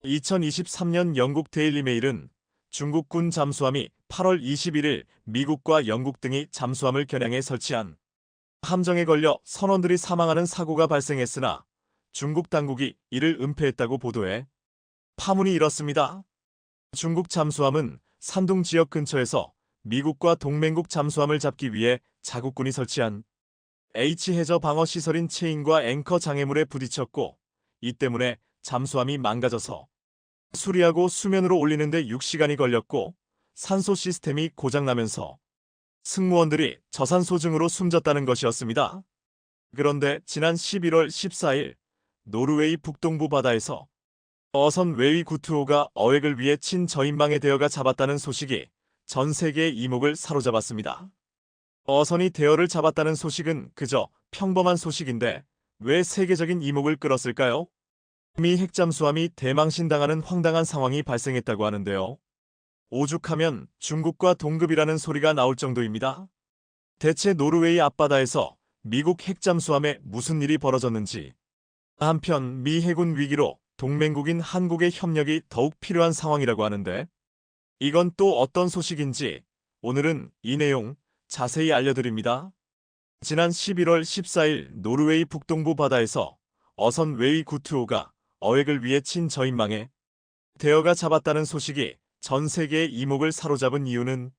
2023년 영국 데일리 메일은 중국군 잠수함이 8월 21일 미국과 영국 등이 잠수함을 겨냥해 설치한 함정에 걸려 선원들이 사망하는 사고가 발생했으나 중국 당국이 이를 은폐했다고 보도해 파문이 일었습니다. 중국 잠수함은 산둥 지역 근처에서 미국과 동맹국 잠수함을 잡기 위해 자국군이 설치한 H해저 방어 시설인 체인과 앵커 장애물에 부딪혔고, 이 때문에 잠수함이 망가져서 수리하고 수면으로 올리는데 6시간이 걸렸고, 산소 시스템이 고장나면서 승무원들이 저산소증으로 숨졌다는 것이었습니다. 그런데 지난 11월 14일 노르웨이 북동부 바다에서 어선 웨이 구투호가 어획을 위해 친저인망의 대어가 잡았다는 소식이 전 세계의 이목을 사로잡았습니다. 어선이 대어를 잡았다는 소식은 그저 평범한 소식인데 왜 세계적인 이목을 끌었을까요? 미 핵잠수함이 대망신당하는 황당한 상황이 발생했다고 하는데요. 오죽하면 중국과 동급이라는 소리가 나올 정도입니다. 대체 노르웨이 앞바다에서 미국 핵잠수함에 무슨 일이 벌어졌는지. 한편 미 해군 위기로 동맹국인 한국의 협력이 더욱 필요한 상황이라고 하는데, 이건 또 어떤 소식인지 오늘은 이 내용 자세히 알려드립니다. 지난 11월 14일 노르웨이 북동부 바다에서 어선 웨이 구투호가 어획을 위해 친저인망에 대어가 잡았다는 소식이 전 세계의 이목을 사로잡은 이유는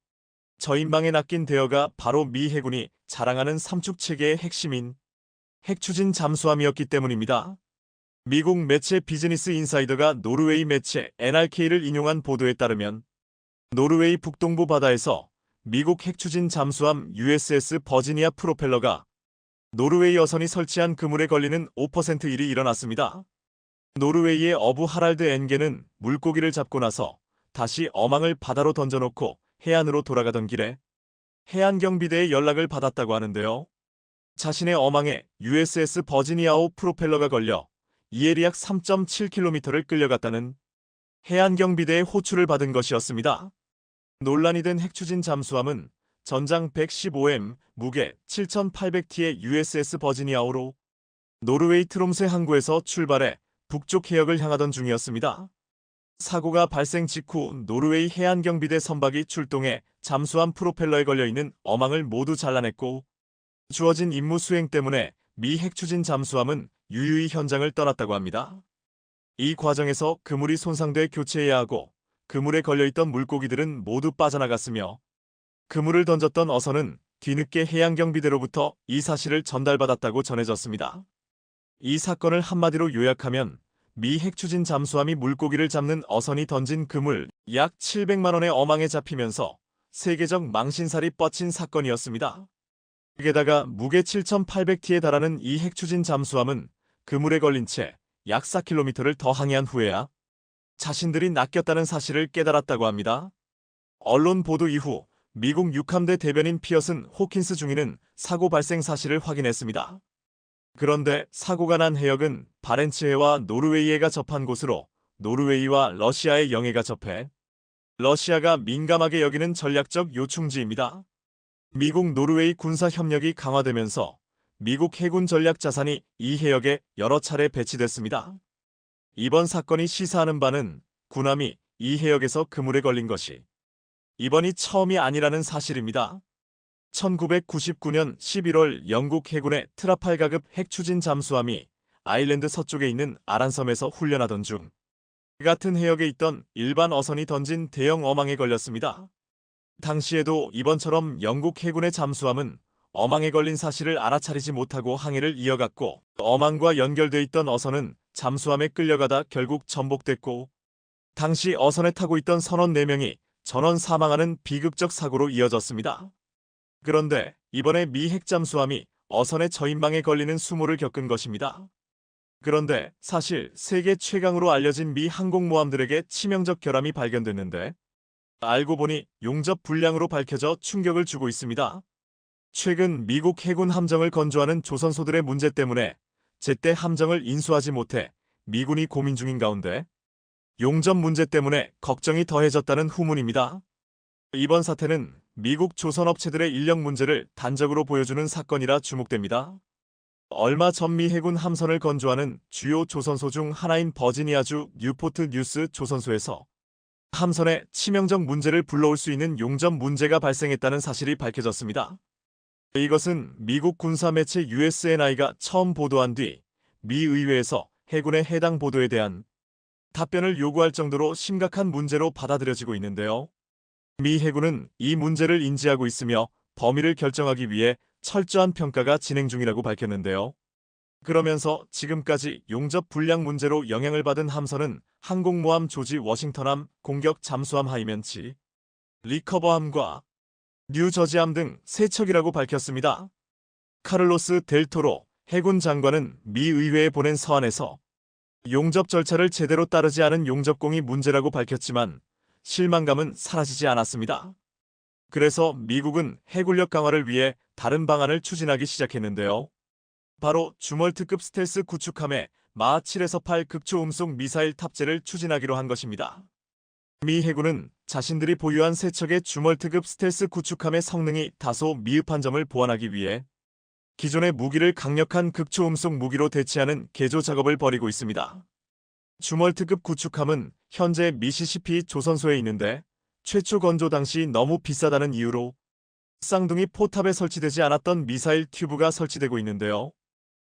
저인망에 낚인 대어가 바로 미 해군이 자랑하는 삼축체계의 핵심인 핵추진 잠수함이었기 때문입니다. 미국 매체 비즈니스 인사이더가 노르웨이 매체 NRK를 인용한 보도에 따르면 노르웨이 북동부 바다에서 미국 핵추진 잠수함 USS 버지니아 프로펠러가 노르웨이 어선이 설치한 그물에 걸리는 5% 일이 일어났습니다. 노르웨이의 어부 하랄드 엔게는 물고기를 잡고 나서 다시 어망을 바다로 던져놓고 해안으로 돌아가던 길에 해안경비대의 연락을 받았다고 하는데요. 자신의 어망에 USS 버지니아호 프로펠러가 걸려 이에 약 3.7km를 끌려갔다는 해안경비대의 호출을 받은 것이었습니다. 논란이 된 핵추진 잠수함은 전장 115m, 무게 7,800t의 USS 버지니아호로 노르웨이 트롬세 항구에서 출발해 북쪽 해역을 향하던 중이었습니다. 사고가 발생 직후 노르웨이 해안경비대 선박이 출동해 잠수함 프로펠러에 걸려있는 어망을 모두 잘라냈고, 주어진 임무 수행 때문에 미 핵추진 잠수함은 유유히 현장을 떠났다고 합니다. 이 과정에서 그물이 손상돼 교체해야 하고 그물에 걸려있던 물고기들은 모두 빠져나갔으며, 그물을 던졌던 어선은 뒤늦게 해양경비대로부터 이 사실을 전달받았다고 전해졌습니다. 이 사건을 한마디로 요약하면 미 핵추진 잠수함이 물고기를 잡는 어선이 던진 그물 약 700만 원의 어망에 잡히면서 세계적 망신살이 뻗친 사건이었습니다. 게다가 무게 7,800t에 달하는 이 핵추진 잠수함은 그물에 걸린 채 약 4km를 더 항해한 후에야 자신들이 낚였다는 사실을 깨달았다고 합니다. 언론 보도 이후 미국 육함대 대변인 피어슨 호킨스 중위는 사고 발생 사실을 확인했습니다. 그런데 사고가 난 해역은 바렌츠해와 노르웨이해가 접한 곳으로 노르웨이와 러시아의 영해가 접해 러시아가 민감하게 여기는 전략적 요충지입니다. 미국 노르웨이 군사 협력이 강화되면서 미국 해군 전략 자산이 이 해역에 여러 차례 배치됐습니다. 이번 사건이 시사하는 바는 군함이 이 해역에서 그물에 걸린 것이 이번이 처음이 아니라는 사실입니다. 1999년 11월 영국 해군의 트라팔가급 핵추진 잠수함이 아일랜드 서쪽에 있는 아란섬에서 훈련하던 중 같은 해역에 있던 일반 어선이 던진 대형 어망에 걸렸습니다. 당시에도 이번처럼 영국 해군의 잠수함은 어망에 걸린 사실을 알아차리지 못하고 항해를 이어갔고, 어망과 연결돼 있던 어선은 잠수함에 끌려가다 결국 전복됐고, 당시 어선에 타고 있던 선원 4명이 전원 사망하는 비극적 사고로 이어졌습니다. 그런데 이번에 미 핵잠수함이 어선의 저인망에 걸리는 수모를 겪은 것입니다. 그런데 사실 세계 최강으로 알려진 미 항공모함들에게 치명적 결함이 발견됐는데, 알고 보니 용접 불량으로 밝혀져 충격을 주고 있습니다. 최근 미국 해군 함정을 건조하는 조선소들의 문제 때문에 제때 함정을 인수하지 못해 미군이 고민 중인 가운데 용접 문제 때문에 걱정이 더해졌다는 후문입니다. 이번 사태는 미국 조선업체들의 인력 문제를 단적으로 보여주는 사건이라 주목됩니다. 얼마 전 미 해군 함선을 건조하는 주요 조선소 중 하나인 버지니아주 뉴포트 뉴스 조선소에서 함선에 치명적 문제를 불러올 수 있는 용접 문제가 발생했다는 사실이 밝혀졌습니다. 이것은 미국 군사 매체 USNI가 처음 보도한 뒤 미 의회에서 해군의 해당 보도에 대한 답변을 요구할 정도로 심각한 문제로 받아들여지고 있는데요. 미 해군은 이 문제를 인지하고 있으며 범위를 결정하기 위해 철저한 평가가 진행 중이라고 밝혔는데요. 그러면서 지금까지 용접 불량 문제로 영향을 받은 함선은 항공모함 조지 워싱턴함, 공격 잠수함 하이멘치, 리커버함과 뉴저지함 등 3척이라고 밝혔습니다. 카를로스 델 토로 해군 장관은 미 의회에 보낸 서한에서 용접 절차를 제대로 따르지 않은 용접공이 문제라고 밝혔지만 실망감은 사라지지 않았습니다. 그래서 미국은 해군력 강화를 위해 다른 방안을 추진하기 시작했는데요. 바로 주멀트급 스텔스 구축함에 마하 7에서 8 극초음속 미사일 탑재를 추진하기로 한 것입니다. 미 해군은 자신들이 보유한 3척의 주멀트급 스텔스 구축함의 성능이 다소 미흡한 점을 보완하기 위해 기존의 무기를 강력한 극초음속 무기로 대체하는 개조 작업을 벌이고 있습니다. 주멀트급 구축함은 현재 미시시피 조선소에 있는데 최초 건조 당시 너무 비싸다는 이유로 쌍둥이 포탑에 설치되지 않았던 미사일 튜브가 설치되고 있는데요.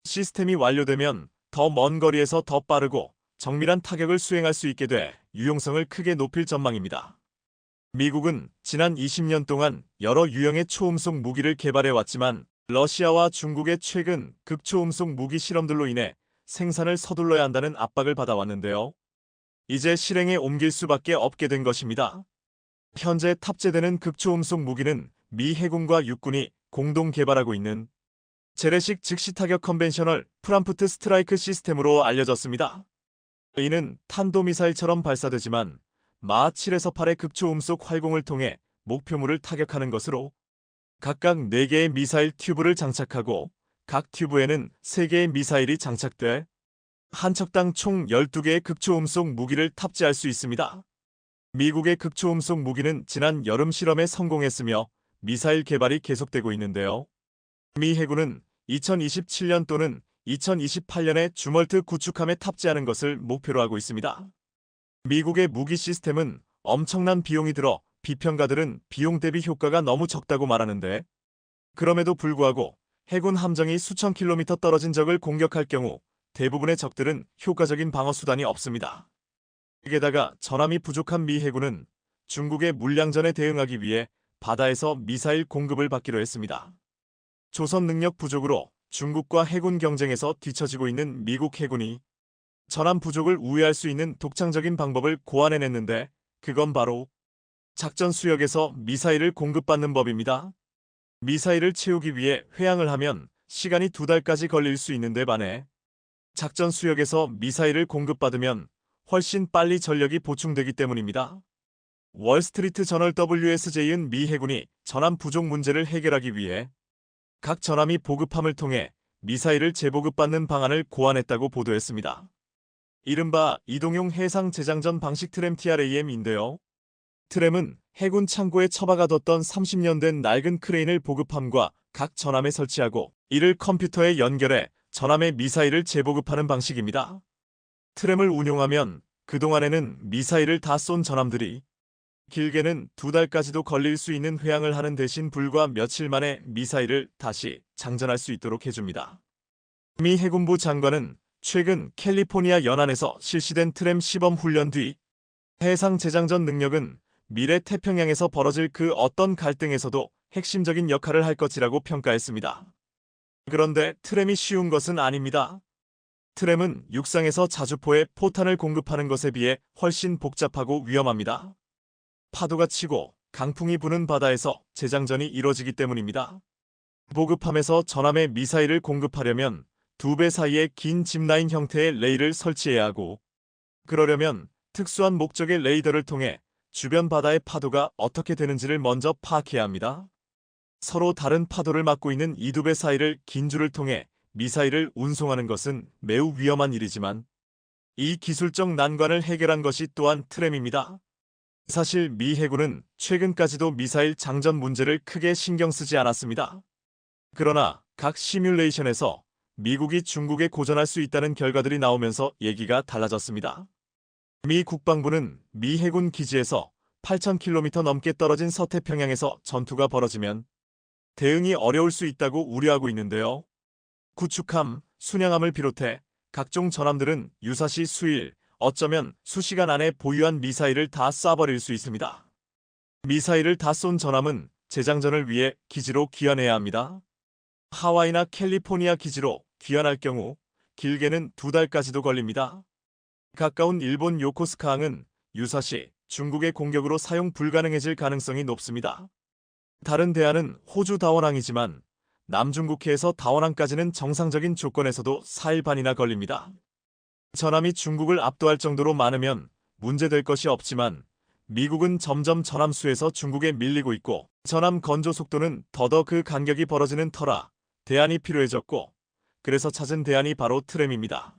시스템이 완료되면 더 먼 거리에서 더 빠르고 정밀한 타격을 수행할 수 있게 돼 유용성을 크게 높일 전망입니다. 미국은 지난 20년 동안 여러 유형의 초음속 무기를 개발해왔지만 러시아와 중국의 최근 극초음속 무기 실험들로 인해 생산을 서둘러야 한다는 압박을 받아왔는데요. 이제 실행에 옮길 수밖에 없게 된 것입니다. 현재 탑재되는 극초음속 무기는 미 해군과 육군이 공동 개발하고 있는 재래식 즉시 타격 컨벤셔널 프람프트 스트라이크 시스템으로 알려졌습니다. 이는 탄도미사일처럼 발사되지만 마하 7에서 8의 극초음속 활공을 통해 목표물을 타격하는 것으로 각각 4개의 미사일 튜브를 장착하고 각 튜브에는 3개의 미사일이 장착돼 한 척당 총 12개의 극초음속 무기를 탑재할 수 있습니다. 미국의 극초음속 무기는 지난 여름 실험에 성공했으며 미사일 개발이 계속되고 있는데요. 미 해군은 2027년 또는 2028년에 주멀트 구축함에 탑재하는 것을 목표로 하고 있습니다. 미국의 무기 시스템은 엄청난 비용이 들어 비평가들은 비용 대비 효과가 너무 적다고 말하는데 그럼에도 불구하고 해군 함정이 수천 킬로미터 떨어진 적을 공격할 경우 대부분의 적들은 효과적인 방어 수단이 없습니다. 게다가 전함이 부족한 미 해군은 중국의 물량전에 대응하기 위해 바다에서 미사일 공급을 받기로 했습니다. 조선 능력 부족으로 중국과 해군 경쟁에서 뒤처지고 있는 미국 해군이 전함 부족을 우회할 수 있는 독창적인 방법을 고안해냈는데 그건 바로 작전 수역에서 미사일을 공급받는 법입니다. 미사일을 채우기 위해 회항을 하면 시간이 2달까지 걸릴 수 있는데 반해 작전 수역에서 미사일을 공급받으면 훨씬 빨리 전력이 보충되기 때문입니다. 월스트리트 저널 WSJ는 미 해군이 전함 부족 문제를 해결하기 위해 각 전함이 보급함을 통해 미사일을 재보급받는 방안을 고안했다고 보도했습니다. 이른바 이동용 해상 재장전 방식 트램 TRAM인데요. 트램은 해군 창고에 처박아뒀던 30년 된 낡은 크레인을 보급함과 각 전함에 설치하고 이를 컴퓨터에 연결해 전함의 미사일을 재보급하는 방식입니다. 트램을 운용하면 그동안에는 미사일을 다 쏜 전함들이 길게는 2달까지도 걸릴 수 있는 회항을 하는 대신 불과 며칠 만에 미사일을 다시 장전할 수 있도록 해줍니다. 미 해군부 장관은 최근 캘리포니아 연안에서 실시된 트램 시범 훈련 뒤 해상 재장전 능력은 미래 태평양에서 벌어질 그 어떤 갈등에서도 핵심적인 역할을 할 것이라고 평가했습니다. 그런데 트램이 쉬운 것은 아닙니다. 트램은 육상에서 자주포에 포탄을 공급하는 것에 비해 훨씬 복잡하고 위험합니다. 파도가 치고 강풍이 부는 바다에서 재장전이 이뤄지기 때문입니다. 보급함에서 전함에 미사일을 공급하려면 2배 사이에 긴 짚라인 형태의 레일을 설치해야 하고 그러려면 특수한 목적의 레이더를 통해 주변 바다의 파도가 어떻게 되는지를 먼저 파악해야 합니다. 서로 다른 파도를 막고 있는 이 2배 사이를 긴 줄을 통해 미사일을 운송하는 것은 매우 위험한 일이지만 이 기술적 난관을 해결한 것이 또한 트램입니다. 사실 미 해군은 최근까지도 미사일 장전 문제를 크게 신경 쓰지 않았습니다. 그러나 각 시뮬레이션에서 미국이 중국에 고전할 수 있다는 결과들이 나오면서 얘기가 달라졌습니다. 미 국방부는 미 해군 기지에서 8,000km 넘게 떨어진 서태평양에서 전투가 벌어지면 대응이 어려울 수 있다고 우려하고 있는데요. 구축함, 순양함을 비롯해 각종 전함들은 유사시 수일, 어쩌면 수시간 안에 보유한 미사일을 다 쏴버릴 수 있습니다. 미사일을 다 쏜 전함은 재장전을 위해 기지로 귀환해야 합니다. 하와이나 캘리포니아 기지로 귀환할 경우 길게는 2달까지도 걸립니다. 가까운 일본 요코스카항은 유사시 중국의 공격으로 사용 불가능해질 가능성이 높습니다. 다른 대안은 호주 다원항이지만 남중국해에서 다원항까지는 정상적인 조건에서도 4일 반이나 걸립니다. 전함이 중국을 압도할 정도로 많으면 문제될 것이 없지만 미국은 점점 전함 수에서 중국에 밀리고 있고 전함 건조 속도는 더더 그 간격이 벌어지는 터라 대안이 필요해졌고 그래서 찾은 대안이 바로 트램입니다.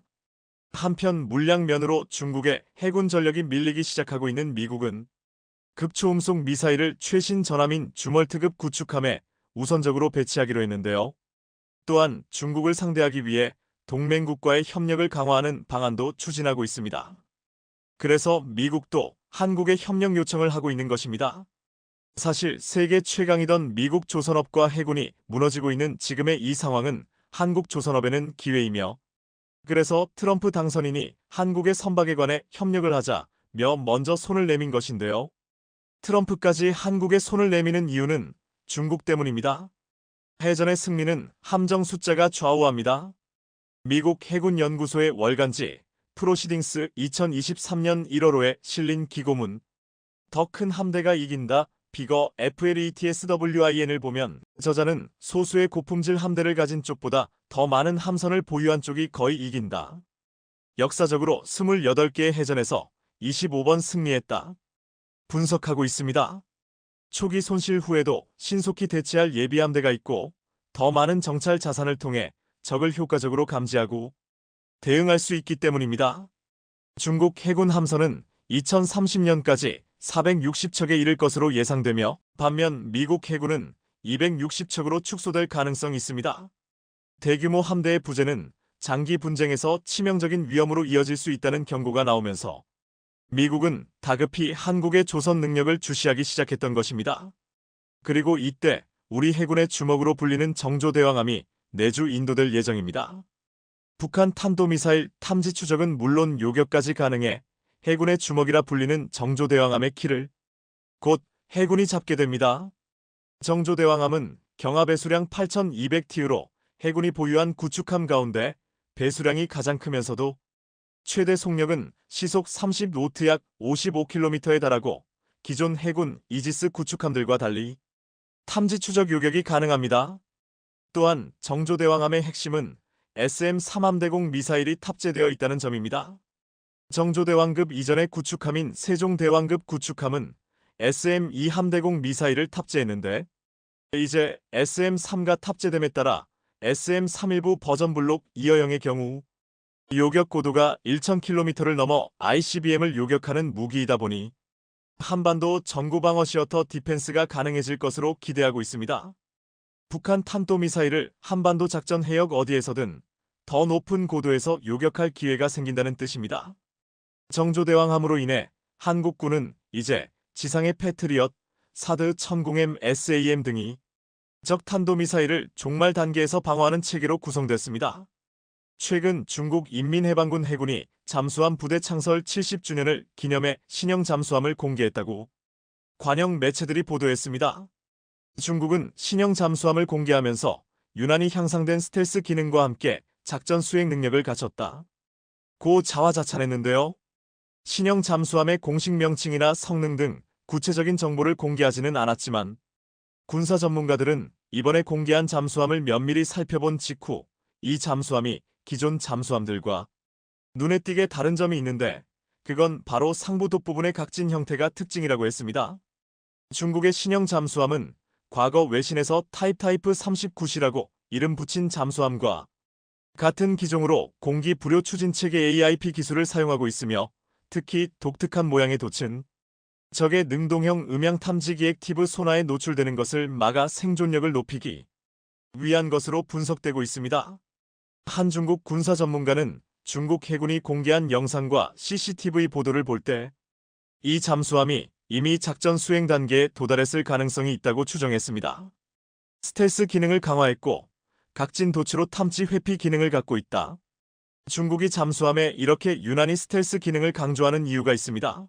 한편 물량면으로 중국의 해군 전력이 밀리기 시작하고 있는 미국은 극초음속 미사일을 최신 전함인 주멀트급 구축함에 우선적으로 배치하기로 했는데요. 또한 중국을 상대하기 위해 동맹국과의 협력을 강화하는 방안도 추진하고 있습니다. 그래서 미국도 한국에 협력 요청을 하고 있는 것입니다. 사실 세계 최강이던 미국 조선업과 해군이 무너지고 있는 지금의 이 상황은 한국 조선업에는 기회이며 그래서 트럼프 당선인이 한국의 선박에 관해 협력을 하자며 먼저 손을 내민 것인데요. 트럼프까지 한국에 손을 내미는 이유는 중국 때문입니다. 해전의 승리는 함정 숫자가 좌우합니다. 미국 해군연구소의 월간지 프로시딩스 2023년 1월호에 실린 기고문 더 큰 함대가 이긴다 비거 FLETSWIN을 보면 저자는 소수의 고품질 함대를 가진 쪽보다 더 많은 함선을 보유한 쪽이 거의 이긴다. 역사적으로 28개의 해전에서 25번 승리했다. 분석하고 있습니다. 초기 손실 후에도 신속히 대체할 예비 함대가 있고 더 많은 정찰 자산을 통해 적을 효과적으로 감지하고 대응할 수 있기 때문입니다. 중국 해군 함선은 2030년까지 460척에 이를 것으로 예상되며 반면 미국 해군은 260척으로 축소될 가능성이 있습니다. 대규모 함대의 부재는 장기 분쟁에서 치명적인 위험으로 이어질 수 있다는 경고가 나오면서 미국은 다급히 한국의 조선 능력을 주시하기 시작했던 것입니다. 그리고 이때 우리 해군의 주먹으로 불리는 정조대왕함이 내주 인도될 예정입니다. 북한 탄도미사일 탐지 추적은 물론 요격까지 가능해 해군의 주먹이라 불리는 정조대왕함의 키를 곧 해군이 잡게 됩니다. 정조대왕함은 경하 배수량 8,200TU로 해군이 보유한 구축함 가운데 배수량이 가장 크면서도 최대 속력은 시속 30노트 약 55km에 달하고 기존 해군 이지스 구축함들과 달리 탐지 추적 요격이 가능합니다. 또한 정조대왕함의 핵심은 SM-3함대공 미사일이 탑재되어 있다는 점입니다. 정조대왕급 이전의 구축함인 세종대왕급 구축함은 SM-2함대공 미사일을 탑재했는데 이제 SM-3가 탑재됨에 따라 SM-3 일부 버전 블록 2어형의 경우 요격 고도가 1,000km를 넘어 ICBM을 요격하는 무기이다 보니 한반도 전구방어 시어터 디펜스가 가능해질 것으로 기대하고 있습니다. 북한 탄도미사일을 한반도 작전 해역 어디에서든 더 높은 고도에서 요격할 기회가 생긴다는 뜻입니다. 정조대왕함으로 인해 한국군은 이제 지상의 패트리엇, 사드 천궁M SAM 등이 적 탄도미사일을 종말 단계에서 방어하는 체계로 구성됐습니다. 최근 중국 인민해방군 해군이 잠수함 부대 창설 70주년을 기념해 신형 잠수함을 공개했다고 관영 매체들이 보도했습니다. 중국은 신형 잠수함을 공개하면서 유난히 향상된 스텔스 기능과 함께 작전 수행 능력을 갖췄다 고 자화자찬했는데요. 신형 잠수함의 공식 명칭이나 성능 등 구체적인 정보를 공개하지는 않았지만 군사 전문가들은 이번에 공개한 잠수함을 면밀히 살펴본 직후 이 잠수함이 기존 잠수함들과 눈에 띄게 다른 점이 있는데 그건 바로 상부 돛부분의 각진 형태가 특징이라고 했습니다. 중국의 신형 잠수함은 과거 외신에서 타이프 39C라고 이름 붙인 잠수함과 같은 기종으로 공기 불요 추진 체계 AIP 기술을 사용하고 있으며 특히 독특한 모양의 돛은 적의 능동형 음향 탐지기 액티브 소나에 노출되는 것을 막아 생존력을 높이기 위한 것으로 분석되고 있습니다. 한 중국 군사 전문가는 중국 해군이 공개한 영상과 CCTV 보도를 볼 때 이 잠수함이 이미 작전 수행 단계에 도달했을 가능성이 있다고 추정했습니다. 스텔스 기능을 강화했고 각진 도치로 탐지 회피 기능을 갖고 있다. 중국이 잠수함에 이렇게 유난히 스텔스 기능을 강조하는 이유가 있습니다.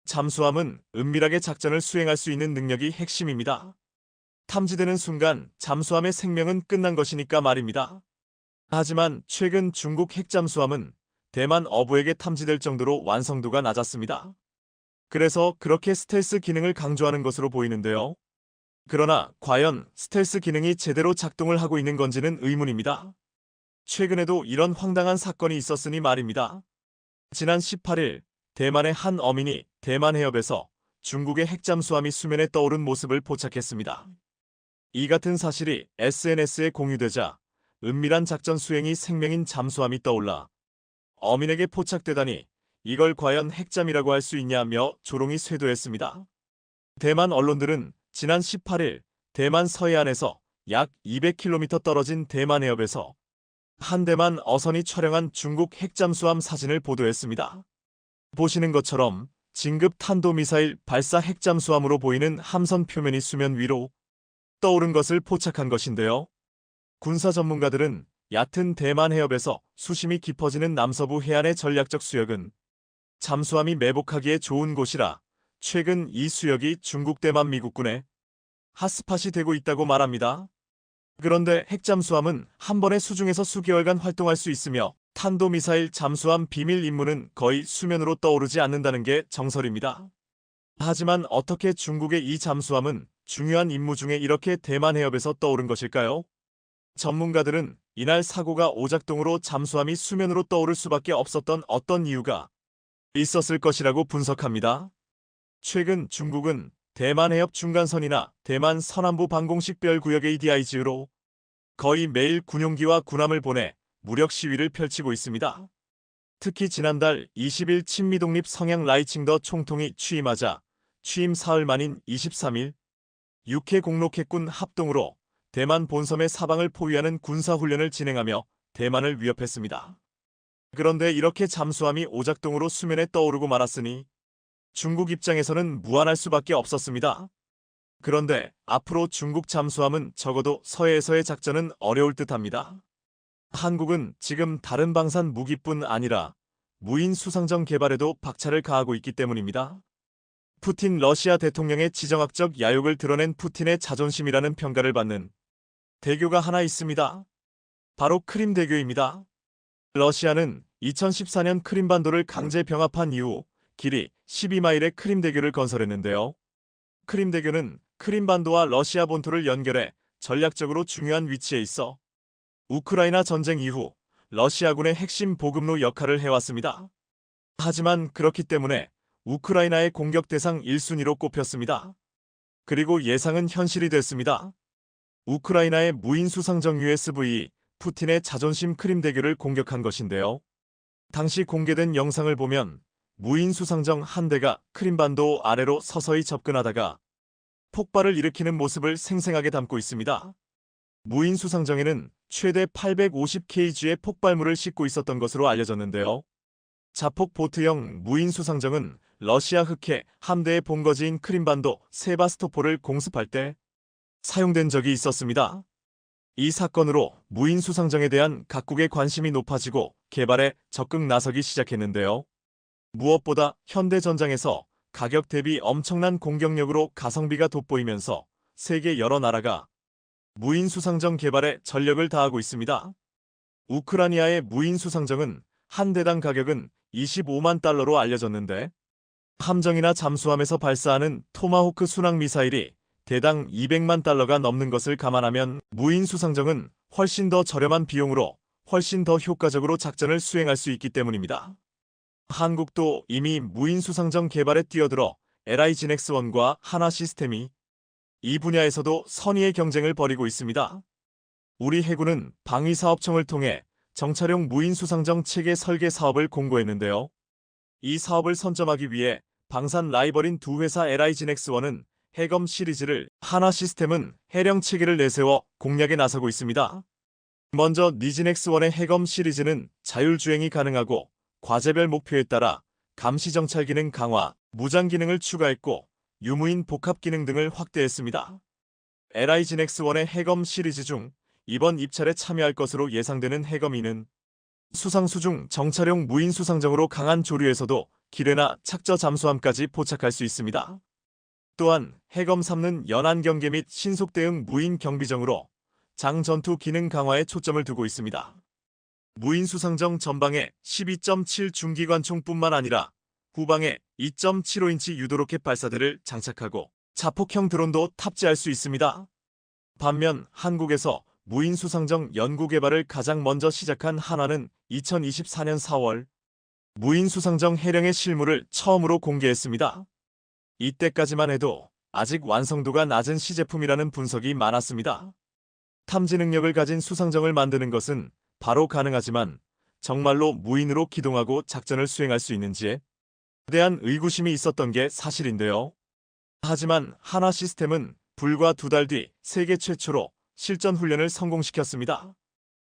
잠수함은 은밀하게 작전을 수행할 수 있는 능력이 핵심입니다. 탐지되는 순간 잠수함의 생명은 끝난 것이니까 말입니다. 하지만 최근 중국 핵잠수함은 대만 어부에게 탐지될 정도로 완성도가 낮았습니다. 그래서 그렇게 스텔스 기능을 강조하는 것으로 보이는데요. 그러나 과연 스텔스 기능이 제대로 작동을 하고 있는 건지는 의문입니다. 최근에도 이런 황당한 사건이 있었으니 말입니다. 지난 18일 대만의 한 어민이 대만 해협에서 중국의 핵잠수함이 수면에 떠오른 모습을 포착했습니다. 이 같은 사실이 SNS에 공유되자 은밀한 작전 수행이 생명인 잠수함이 떠올라 어민에게 포착되다니 이걸 과연 핵잠이라고 할 수 있냐며 조롱이 쇄도했습니다. 대만 언론들은 지난 18일 대만 서해안에서 약 200km 떨어진 대만 해협에서 한 대만 어선이 촬영한 중국 핵잠수함 사진을 보도했습니다. 보시는 것처럼 진급 탄도미사일 발사 핵잠수함으로 보이는 함선 표면이 수면 위로 떠오른 것을 포착한 것인데요. 군사 전문가들은 얕은 대만 해협에서 수심이 깊어지는 남서부 해안의 전략적 수역은 잠수함이 매복하기에 좋은 곳이라 최근 이 수역이 중국 대만 미국군의 핫스팟이 되고 있다고 말합니다. 그런데 핵잠수함은 한 번에 수중에서 수개월간 활동할 수 있으며 탄도미사일 잠수함 비밀 임무는 거의 수면으로 떠오르지 않는다는 게 정설입니다. 하지만 어떻게 중국의 이 잠수함은 중요한 임무 중에 이렇게 대만 해협에서 떠오른 것일까요? 전문가들은 이날 사고가 오작동으로 잠수함이 수면으로 떠오를 수밖에 없었던 어떤 이유가 있었을 것이라고 분석합니다. 최근 중국은 대만 해협 중간선이나 대만 서남부 방공식별 구역 ADIG로 거의 매일 군용기와 군함을 보내 무력 시위를 펼치고 있습니다. 특히 지난달 20일 친미독립 성향 라이칭더 총통이 취임하자 취임 사흘 만인 23일 6해 공로켓군 합동으로 대만 본섬의 사방을 포위하는 군사훈련을 진행하며 대만을 위협했습니다. 그런데 이렇게 잠수함이 오작동으로 수면에 떠오르고 말았으니 중국 입장에서는 무안할 수밖에 없었습니다. 그런데 앞으로 중국 잠수함은 적어도 서해에서의 작전은 어려울 듯합니다. 한국은 지금 다른 방산 무기뿐 아니라 무인 수상정 개발에도 박차를 가하고 있기 때문입니다. 푸틴 러시아 대통령의 지정학적 야욕을 드러낸 푸틴의 자존심이라는 평가를 받는 대교가 하나 있습니다. 바로 크림 대교입니다. 러시아는 2014년 크림반도를 강제 병합한 이후 길이 12마일의 크림 대교를 건설했는데요. 크림 대교는 크림반도와 러시아 본토를 연결해 전략적으로 중요한 위치에 있어 우크라이나 전쟁 이후 러시아군의 핵심 보급로 역할을 해왔습니다. 하지만 그렇기 때문에 우크라이나의 공격 대상 1순위로 꼽혔습니다. 그리고 예상은 현실이 됐습니다. 우크라이나의 무인 수상정 USV 푸틴의 자존심 크림 대교를 공격한 것인데요. 당시 공개된 영상을 보면 무인 수상정 한 대가 크림반도 아래로 서서히 접근하다가 폭발을 일으키는 모습을 생생하게 담고 있습니다. 무인 수상정에는 최대 850kg의 폭발물을 싣고 있었던 것으로 알려졌는데요. 자폭 보트형 무인 수상정은 러시아 흑해 함대의 본거지인 크림반도 세바스토폴을 공습할 때 사용된 적이 있었습니다. 이 사건으로 무인 수상정에 대한 각국의 관심이 높아지고 개발에 적극 나서기 시작했는데요. 무엇보다 현대전장에서 가격 대비 엄청난 공격력으로 가성비가 돋보이면서 세계 여러 나라가 무인 수상정 개발에 전력을 다하고 있습니다. 우크라이나의 무인 수상정은 한 대당 가격은 25만 달러로 알려졌는데 함정이나 잠수함에서 발사하는 토마호크 순항 미사일이 대당 200만 달러가 넘는 것을 감안하면 무인 수상정은 훨씬 더 저렴한 비용으로 훨씬 더 효과적으로 작전을 수행할 수 있기 때문입니다. 한국도 이미 무인 수상정 개발에 뛰어들어 LIGNX1과 하나시스템이 이 분야에서도 선의의 경쟁을 벌이고 있습니다. 우리 해군은 방위사업청을 통해 정찰용 무인 수상정 체계 설계 사업을 공고했는데요. 이 사업을 선점하기 위해 방산 라이벌인 두 회사 LIGNX1은 해검 시리즈를 하나시스템은 해령 체계를 내세워 공략에 나서고 있습니다. 먼저 니진X1의 해검 시리즈는 자율주행이 가능하고 과제별 목표에 따라 감시 정찰 기능 강화, 무장 기능을 추가했고 유무인 복합 기능 등을 확대했습니다. LI진X1의 해검 시리즈 중 이번 입찰에 참여할 것으로 예상되는 해검2는 수상수 중 정찰용 무인 수상정으로 강한 조류에서도 기뢰나 착저 잠수함까지 포착할 수 있습니다. 또한 해검3는 연안 경계 및 신속 대응 무인 경비정으로 장 전투 기능 강화에 초점을 두고 있습니다. 무인 수상정 전방에 12.7 중기관총뿐만 아니라 후방에 2.75인치 유도로켓 발사대를 장착하고 자폭형 드론도 탑재할 수 있습니다. 반면 한국에서 무인 수상정 연구 개발을 가장 먼저 시작한 한화는 2024년 4월 무인 수상정 해령의 실물을 처음으로 공개했습니다. 이때까지만 해도 아직 완성도가 낮은 시제품이라는 분석이 많았습니다. 탐지 능력을 가진 수상정을 만드는 것은 바로 가능하지만 정말로 무인으로 기동하고 작전을 수행할 수 있는지에 대한 의구심이 있었던 게 사실인데요. 하지만 한화 시스템은 불과 2달 뒤 세계 최초로 실전 훈련을 성공시켰습니다.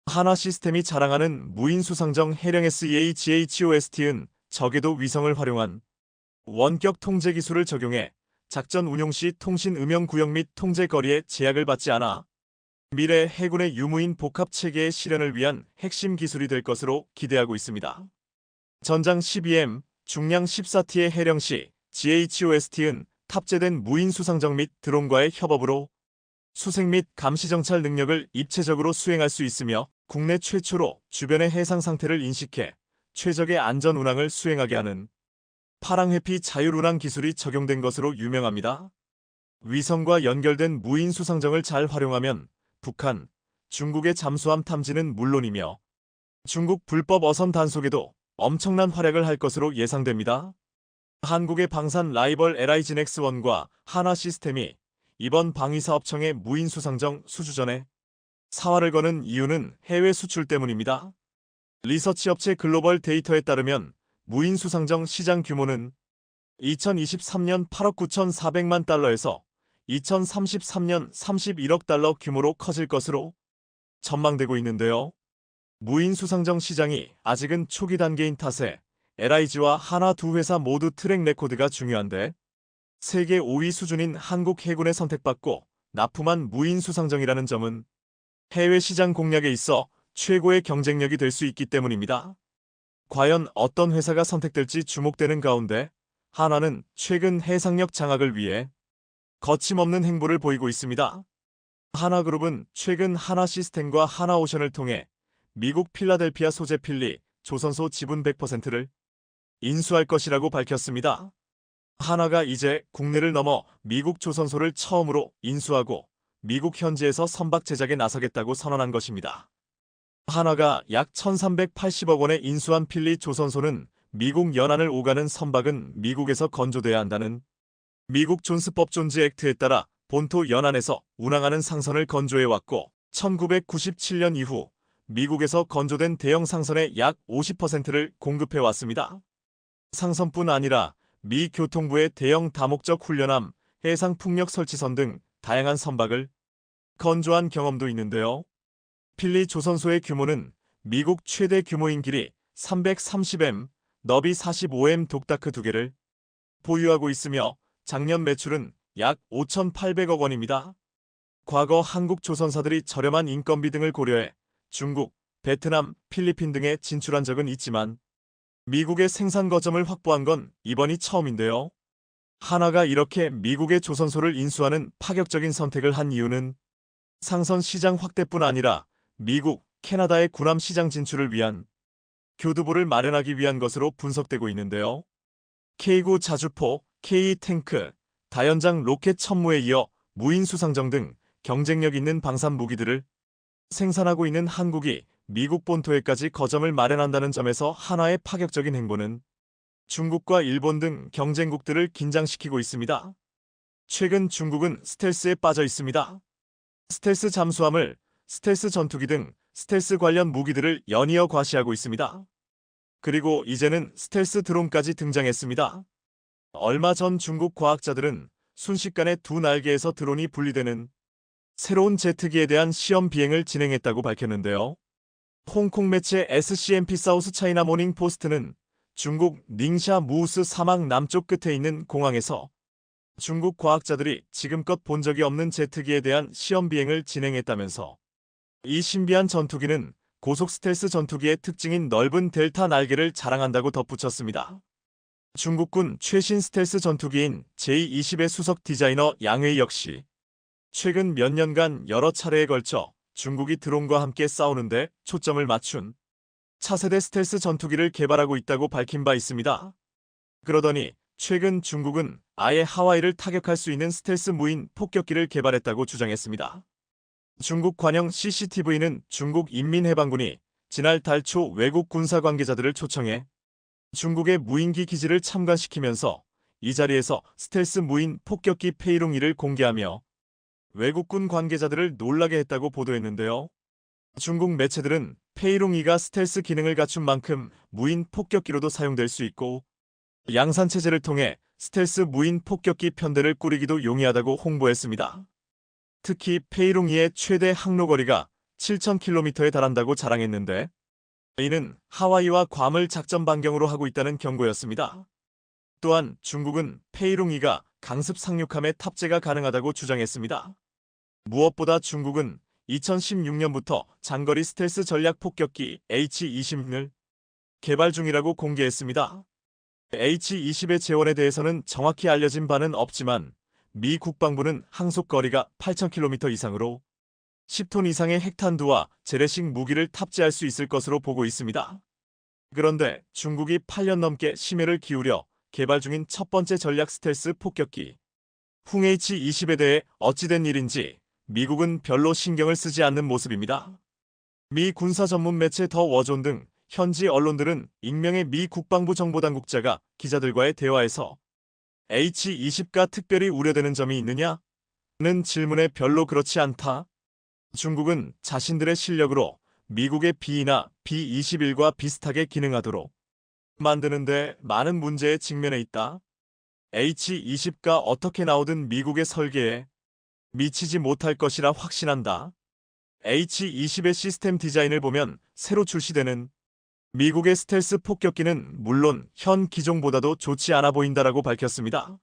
한화 시스템이 자랑하는 무인 수상정 해령 SEHHOST은 적외도 위성을 활용한 원격 통제 기술을 적용해 작전 운용 시 통신 음영 구역 및 통제 거리에 제약을 받지 않아 미래 해군의 유무인 복합 체계의 실현을 위한 핵심 기술이 될 것으로 기대하고 있습니다. 전장 12M, 중량 14T의 해령 시 GHOST는 탑재된 무인 수상정 및 드론과의 협업으로 수색 및 감시 정찰 능력을 입체적으로 수행할 수 있으며 국내 최초로 주변의 해상 상태를 인식해 최적의 안전 운항을 수행하게 하는 파랑회피 자율운항 기술이 적용된 것으로 유명합니다. 위성과 연결된 무인 수상정을 잘 활용하면 북한, 중국의 잠수함 탐지는 물론이며 중국 불법 어선 단속에도 엄청난 활약을 할 것으로 예상됩니다. 한국의 방산 라이벌 LI진X1과 한화 시스템이 이번 방위사업청의 무인 수상정 수주전에 사활을 거는 이유는 해외 수출 때문입니다. 리서치 업체 글로벌 데이터에 따르면 무인 수상정 시장 규모는 2023년 8억 9,400만 달러에서 2033년 31억 달러 규모로 커질 것으로 전망되고 있는데요. 무인 수상정 시장이 아직은 초기 단계인 탓에 LIG와 한화 두 회사 모두 트랙 레코드가 중요한데 세계 5위 수준인 한국 해군에 선택받고 납품한 무인 수상정이라는 점은 해외 시장 공략에 있어 최고의 경쟁력이 될 수 있기 때문입니다. 과연 어떤 회사가 선택될지 주목되는 가운데 한화는 최근 해상력 장악을 위해 거침없는 행보를 보이고 있습니다. 한화그룹은 최근 한화 시스템과 한화오션을 통해 미국 필라델피아 소재 필리 조선소 지분 100%를 인수할 것이라고 밝혔습니다. 한화가 이제 국내를 넘어 미국 조선소를 처음으로 인수하고 미국 현지에서 선박 제작에 나서겠다고 선언한 것입니다. 한화가 약 1,380억 원에 인수한 필리 조선소는 미국 연안을 오가는 선박은 미국에서 건조돼야 한다는 미국 존스법 존지 액트에 따라 본토 연안에서 운항하는 상선을 건조해왔고 1997년 이후 미국에서 건조된 대형 상선의 약 50%를 공급해왔습니다. 상선뿐 아니라 미 교통부의 대형 다목적 훈련함, 해상 풍력 설치선 등 다양한 선박을 건조한 경험도 있는데요. 필리 조선소의 규모는 미국 최대 규모인 길이 330m, 너비 45m 독다크 2개를 보유하고 있으며 작년 매출은 약 5,800억 원입니다. 과거 한국 조선사들이 저렴한 인건비 등을 고려해 중국, 베트남, 필리핀 등에 진출한 적은 있지만 미국의 생산 거점을 확보한 건 이번이 처음인데요. 한화가 이렇게 미국의 조선소를 인수하는 파격적인 선택을 한 이유는 상선 시장 확대뿐 아니라 미국, 캐나다의 군함 시장 진출을 위한 교두보를 마련하기 위한 것으로 분석되고 있는데요. K9 자주포, K2탱크, 다연장 로켓 천무에 이어 무인 수상정 등 경쟁력 있는 방산 무기들을 생산하고 있는 한국이 미국 본토에까지 거점을 마련한다는 점에서 한화의 파격적인 행보는 중국과 일본 등 경쟁국들을 긴장시키고 있습니다. 최근 중국은 스텔스에 빠져 있습니다. 스텔스 잠수함을 스텔스 전투기 등 스텔스 관련 무기들을 연이어 과시하고 있습니다. 그리고 이제는 스텔스 드론까지 등장했습니다. 얼마 전 중국 과학자들은 순식간에 두 날개에서 드론이 분리되는 새로운 제트기에 대한 시험 비행을 진행했다고 밝혔는데요. 홍콩 매체 SCMP 사우스 차이나 모닝 포스트는 중국 닝샤 무우스 사막 남쪽 끝에 있는 공항에서 중국 과학자들이 지금껏 본 적이 없는 제트기에 대한 시험 비행을 진행했다면서 이 신비한 전투기는 고속 스텔스 전투기의 특징인 넓은 델타 날개를 자랑한다고 덧붙였습니다. 중국군 최신 스텔스 전투기인 J-20의 수석 디자이너 양웨이 역시 최근 몇 년간 여러 차례에 걸쳐 중국이 드론과 함께 싸우는데 초점을 맞춘 차세대 스텔스 전투기를 개발하고 있다고 밝힌 바 있습니다. 그러더니 최근 중국은 아예 하와이를 타격할 수 있는 스텔스 무인 폭격기를 개발했다고 주장했습니다. 중국 관영 CCTV는 중국 인민해방군이 지난 달 초 외국 군사 관계자들을 초청해 중국의 무인기 기지를 참관시키면서 이 자리에서 스텔스 무인 폭격기 페이룽2를 공개하며 외국군 관계자들을 놀라게 했다고 보도했는데요. 중국 매체들은 페이룽2가 스텔스 기능을 갖춘 만큼 무인 폭격기로도 사용될 수 있고 양산체제를 통해 스텔스 무인 폭격기 편대를 꾸리기도 용이하다고 홍보했습니다. 특히 페이룽2의 최대 항로거리가 7,000km에 달한다고 자랑했는데 이는 하와이와 괌을 작전 반경으로 하고 있다는 경고였습니다. 또한 중국은 페이룽2가 강습 상륙함에 탑재가 가능하다고 주장했습니다. 무엇보다 중국은 2016년부터 장거리 스텔스 전략 폭격기 H-20을 개발 중이라고 공개했습니다. H-20의 재원에 대해서는 정확히 알려진 바는 없지만 미 국방부는 항속거리가 8,000km 이상으로 10톤 이상의 핵탄두와 재래식 무기를 탑재할 수 있을 것으로 보고 있습니다. 그런데 중국이 8년 넘게 심혈을 기울여 개발 중인 첫 번째 전략 스텔스 폭격기 훙 H-20에 대해 어찌된 일인지 미국은 별로 신경을 쓰지 않는 모습입니다. 미 군사 전문 매체 더 워존 등 현지 언론들은 익명의 미 국방부 정보당국자가 기자들과의 대화에서 H-20가 특별히 우려되는 점이 있느냐는 질문에 별로 그렇지 않다. 중국은 자신들의 실력으로 미국의 B나 B-21과 비슷하게 기능하도록 만드는데 많은 문제에 직면해 있다. H-20가 어떻게 나오든 미국의 설계에 미치지 못할 것이라 확신한다. H-20의 시스템 디자인을 보면 새로 출시되는 미국의 스텔스 폭격기는 물론 현 기종보다도 좋지 않아 보인다라고 밝혔습니다.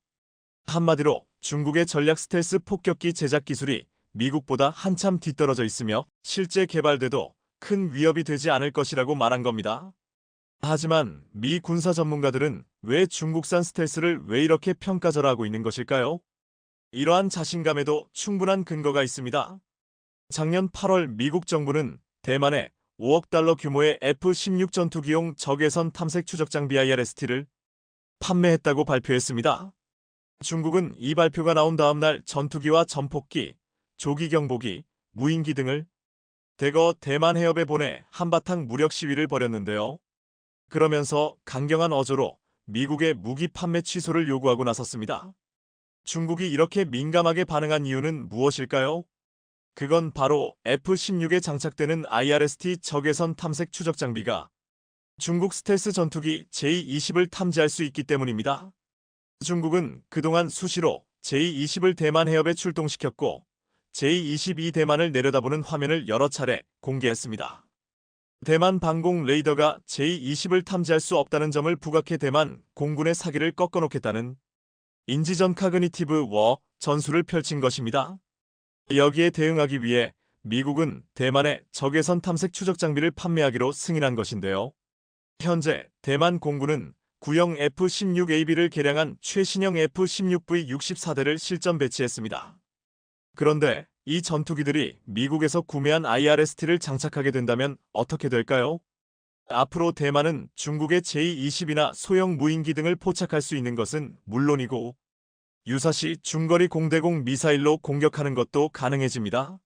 한마디로 중국의 전략 스텔스 폭격기 제작 기술이 미국보다 한참 뒤떨어져 있으며 실제 개발돼도 큰 위협이 되지 않을 것이라고 말한 겁니다. 하지만 미 군사 전문가들은 왜 중국산 스텔스를 왜 이렇게 평가절하하고 있는 것일까요? 이러한 자신감에도 충분한 근거가 있습니다. 작년 8월 미국 정부는 대만에 5억 달러 규모의 F-16 전투기용 적외선 탐색 추적 장비 IRST를 판매했다고 발표했습니다. 중국은 이 발표가 나온 다음 날 전투기와 전폭기, 조기 경보기, 무인기 등을 대거 대만 해협에 보내 한바탕 무력 시위를 벌였는데요. 그러면서 강경한 어조로 미국의 무기 판매 취소를 요구하고 나섰습니다. 중국이 이렇게 민감하게 반응한 이유는 무엇일까요? 그건 바로 F-16에 장착되는 IRST 적외선 탐색 추적 장비가 중국 스텔스 전투기 J-20을 탐지할 수 있기 때문입니다. 중국은 그동안 수시로 J-20을 대만 해협에 출동시켰고 J-22 대만을 내려다보는 화면을 여러 차례 공개했습니다. 대만 방공 레이더가 J-20을 탐지할 수 없다는 점을 부각해 대만 공군의 사기를 꺾어놓겠다는 인지전 카그니티브 워 전술을 펼친 것입니다. 여기에 대응하기 위해 미국은 대만에 적외선 탐색 추적 장비를 판매하기로 승인한 것인데요. 현재 대만 공군은 구형 F-16AB를 개량한 최신형 F-16V-64대를 실전 배치했습니다. 그런데 이 전투기들이 미국에서 구매한 IRST를 장착하게 된다면 어떻게 될까요? 앞으로 대만은 중국의 J-20이나 소형 무인기 등을 포착할 수 있는 것은 물론이고 유사시 중거리 공대공 미사일로 공격하는 것도 가능해집니다.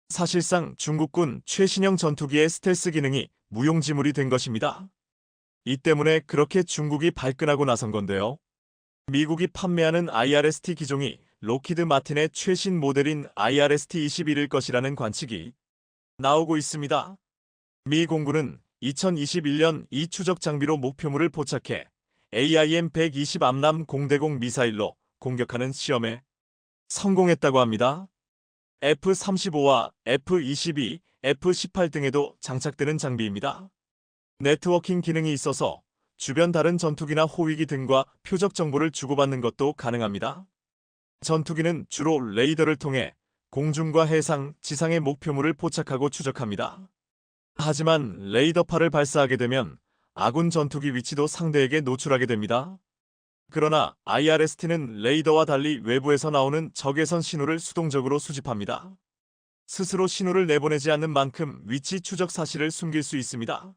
사실상 중국군 최신형 전투기의 스텔스 기능이 무용지물이 된 것입니다. 이 때문에 그렇게 중국이 발끈하고 나선 건데요. 미국이 판매하는 IRST 기종이 록히드 마틴의 최신 모델인 IRST-21일 것이라는 관측이 나오고 있습니다. 미 공군은 2021년 이 추적 장비로 목표물을 포착해 AIM-120 암람 공대공 미사일로 공격하는 시험에 성공했다고 합니다. F-35와 F-22, F-18 등에도 장착되는 장비입니다. 네트워킹 기능이 있어서 주변 다른 전투기나 호위기 등과 표적 정보를 주고받는 것도 가능합니다. 전투기는 주로 레이더를 통해 공중과 해상, 지상의 목표물을 포착하고 추적합니다. 하지만 레이더파를 발사하게 되면 아군 전투기 위치도 상대에게 노출하게 됩니다. 그러나 IRST는 레이더와 달리 외부에서 나오는 적외선 신호를 수동적으로 수집합니다. 스스로 신호를 내보내지 않는 만큼 위치 추적 사실을 숨길 수 있습니다.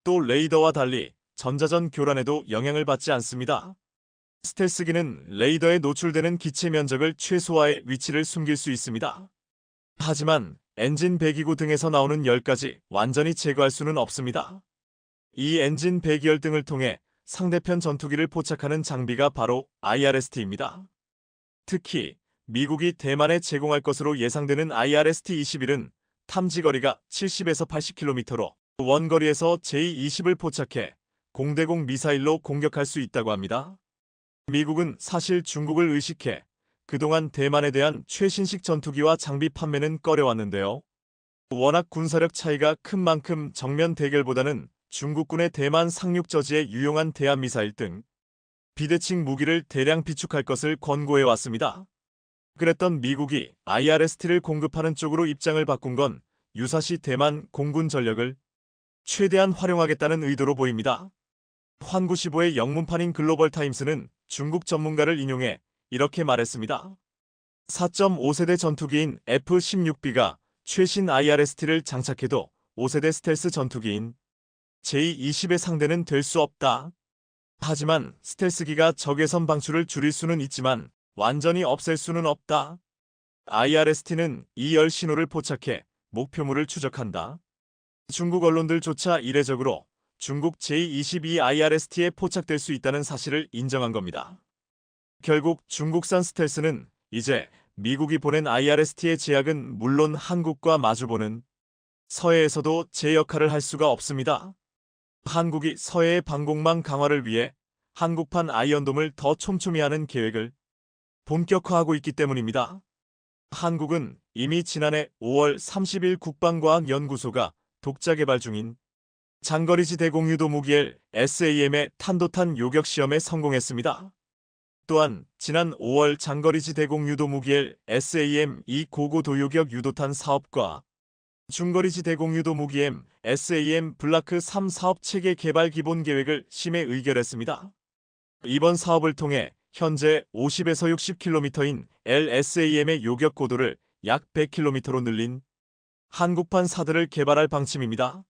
또 레이더와 달리 전자전 교란에도 영향을 받지 않습니다. 스텔스기는 레이더에 노출되는 기체 면적을 최소화해 위치를 숨길 수 있습니다. 하지만 엔진 배기구 등에서 나오는 열까지 완전히 제거할 수는 없습니다. 이 엔진 배기열 등을 통해 상대편 전투기를 포착하는 장비가 바로 IRST입니다. 특히 미국이 대만에 제공할 것으로 예상되는 IRST-21은 탐지거리가 70에서 80km로 원거리에서 J-20을 포착해 공대공 미사일로 공격할 수 있다고 합니다. 미국은 사실 중국을 의식해 그동안 대만에 대한 최신식 전투기와 장비 판매는 꺼려왔는데요. 워낙 군사력 차이가 큰 만큼 정면 대결보다는 중국군의 대만 상륙 저지에 유용한 대한미사일 등 비대칭 무기를 대량 비축할 것을 권고해왔습니다. 그랬던 미국이 IRST를 공급하는 쪽으로 입장을 바꾼 건 유사시 대만 공군 전력을 최대한 활용하겠다는 의도로 보입니다. 환구시보의 영문판인 글로벌타임스는 중국 전문가를 인용해 이렇게 말했습니다. 4.5세대 전투기인 F-16B가 최신 IRST를 장착해도 5세대 스텔스 전투기인 J-20의 상대는 될 수 없다. 하지만 스텔스기가 적외선 방출을 줄일 수는 있지만 완전히 없앨 수는 없다. IRST는 이열 신호를 포착해 목표물을 추적한다. 중국 언론들조차 이례적으로 중국 J-22 IRST에 포착될 수 있다는 사실을 인정한 겁니다. 결국 중국산 스텔스는 이제 미국이 보낸 IRST의 제약은 물론 한국과 마주보는 서해에서도 제 역할을 할 수가 없습니다. 한국이 서해의 방공망 강화를 위해 한국판 아이언돔을 더 촘촘히 하는 계획을 본격화하고 있기 때문입니다. 한국은 이미 지난해 5월 30일 국방과학연구소가 독자 개발 중인 장거리지 대공유도 무기 SAM의 탄도탄 요격 시험에 성공했습니다. 또한 지난 5월 장거리지 대공유도 무기 SAM-2 고고도요격 유도탄 사업과 중거리지 대공유도 무기 SAM 블라크 3 사업 체계 개발 기본 계획을 심의 의결했습니다. 이번 사업을 통해 현재 50에서 60km인 LSAM의 요격 고도를 약 100km로 늘린 한국판 사드를 개발할 방침입니다.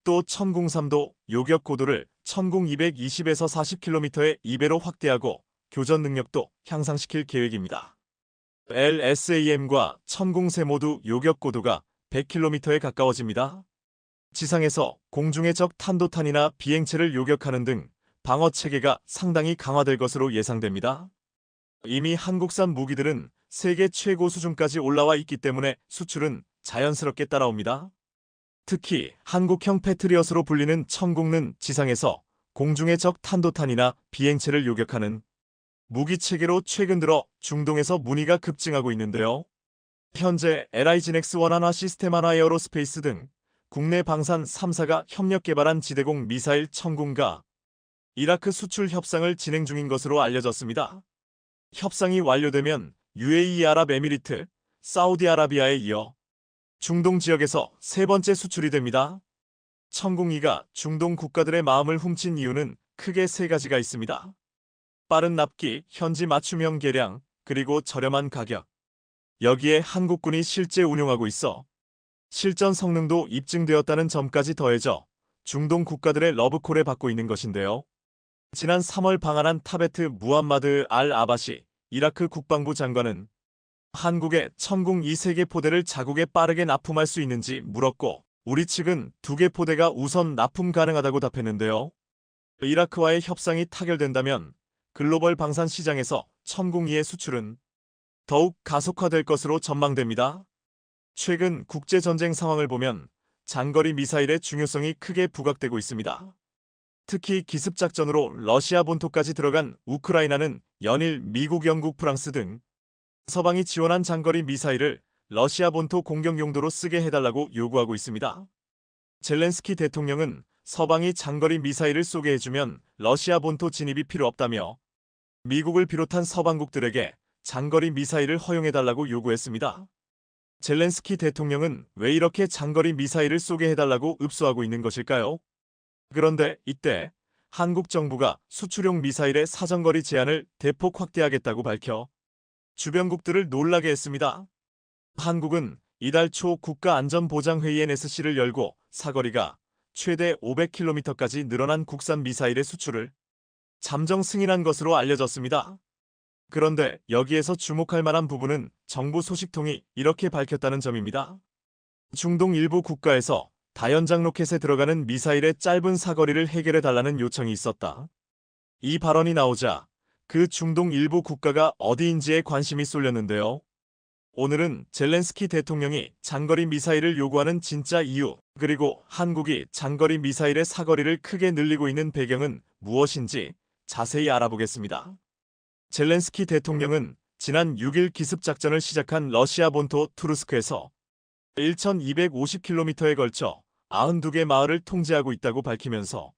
또 천궁3도 요격 고도를 천궁 220에서 40km의 2배로 확대하고 교전 능력도 향상시킬 계획입니다. LSAM과 천궁3 모두 요격 고도가 100km에 가까워집니다. 지상에서 공중의 적 탄도탄이나 비행체를 요격하는 등 방어 체계가 상당히 강화될 것으로 예상됩니다. 이미 한국산 무기들은 세계 최고 수준까지 올라와 있기 때문에 수출은 자연스럽게 따라옵니다. 특히 한국형 패트리엇으로 불리는 천궁는 지상에서 공중의 적 탄도탄이나 비행체를 요격하는 무기 체계로 최근 들어 중동에서 문의가 급증하고 있는데요. 현재 LIGNX 원하나 시스템 하나 에어로스페이스 등 국내 방산 3사가 협력 개발한 지대공 미사일 천궁과 이라크 수출 협상을 진행 중인 것으로 알려졌습니다. 협상이 완료되면 UAE 아랍에미리트, 사우디아라비아에 이어 중동 지역에서 세 번째 수출이 됩니다. 천궁2가 중동 국가들의 마음을 훔친 이유는 크게 세 가지가 있습니다. 빠른 납기, 현지 맞춤형 개량, 그리고 저렴한 가격. 여기에 한국군이 실제 운용하고 있어 실전 성능도 입증되었다는 점까지 더해져 중동 국가들의 러브콜에 받고 있는 것인데요. 지난 3월 방한한 타베트 무함마드 알 아바시 이라크 국방부 장관은 한국의 천궁 2세개 포대를 자국에 빠르게 납품할 수 있는지 물었고 우리 측은 2개 포대가 우선 납품 가능하다고 답했는데요. 이라크와의 협상이 타결된다면 글로벌 방산 시장에서 천궁 2의 수출은 더욱 가속화될 것으로 전망됩니다. 최근 국제전쟁 상황을 보면 장거리 미사일의 중요성이 크게 부각되고 있습니다. 특히 기습작전으로 러시아 본토까지 들어간 우크라이나는 연일 미국, 영국, 프랑스 등 서방이 지원한 장거리 미사일을 러시아 본토 공격 용도로 쓰게 해달라고 요구하고 있습니다. 젤렌스키 대통령은 서방이 장거리 미사일을 쏘게 해주면 러시아 본토 진입이 필요 없다며 미국을 비롯한 서방국들에게 장거리 미사일을 허용해달라고 요구했습니다. 젤렌스키 대통령은 왜 이렇게 장거리 미사일을 쏘게 해달라고 읍소하고 있는 것일까요? 그런데 이때 한국 정부가 수출용 미사일의 사정거리 제한을 대폭 확대하겠다고 밝혀 주변국들을 놀라게 했습니다. 한국은 이달 초 국가안전보장회의 NSC를 열고 사거리가 최대 500km까지 늘어난 국산 미사일의 수출을 잠정 승인한 것으로 알려졌습니다. 그런데 여기에서 주목할 만한 부분은 정부 소식통이 이렇게 밝혔다는 점입니다. 중동 일부 국가에서 다연장 로켓에 들어가는 미사일의 짧은 사거리를 해결해달라는 요청이 있었다. 이 발언이 나오자 그 중동 일부 국가가 어디인지에 관심이 쏠렸는데요. 오늘은 젤렌스키 대통령이 장거리 미사일을 요구하는 진짜 이유, 그리고 한국이 장거리 미사일의 사거리를 크게 늘리고 있는 배경은 무엇인지 자세히 알아보겠습니다. 젤렌스키 대통령은 지난 6일 기습작전을 시작한 러시아 본토 투르스크에서 1250km에 걸쳐 92개 마을을 통제하고 있다고 밝히면서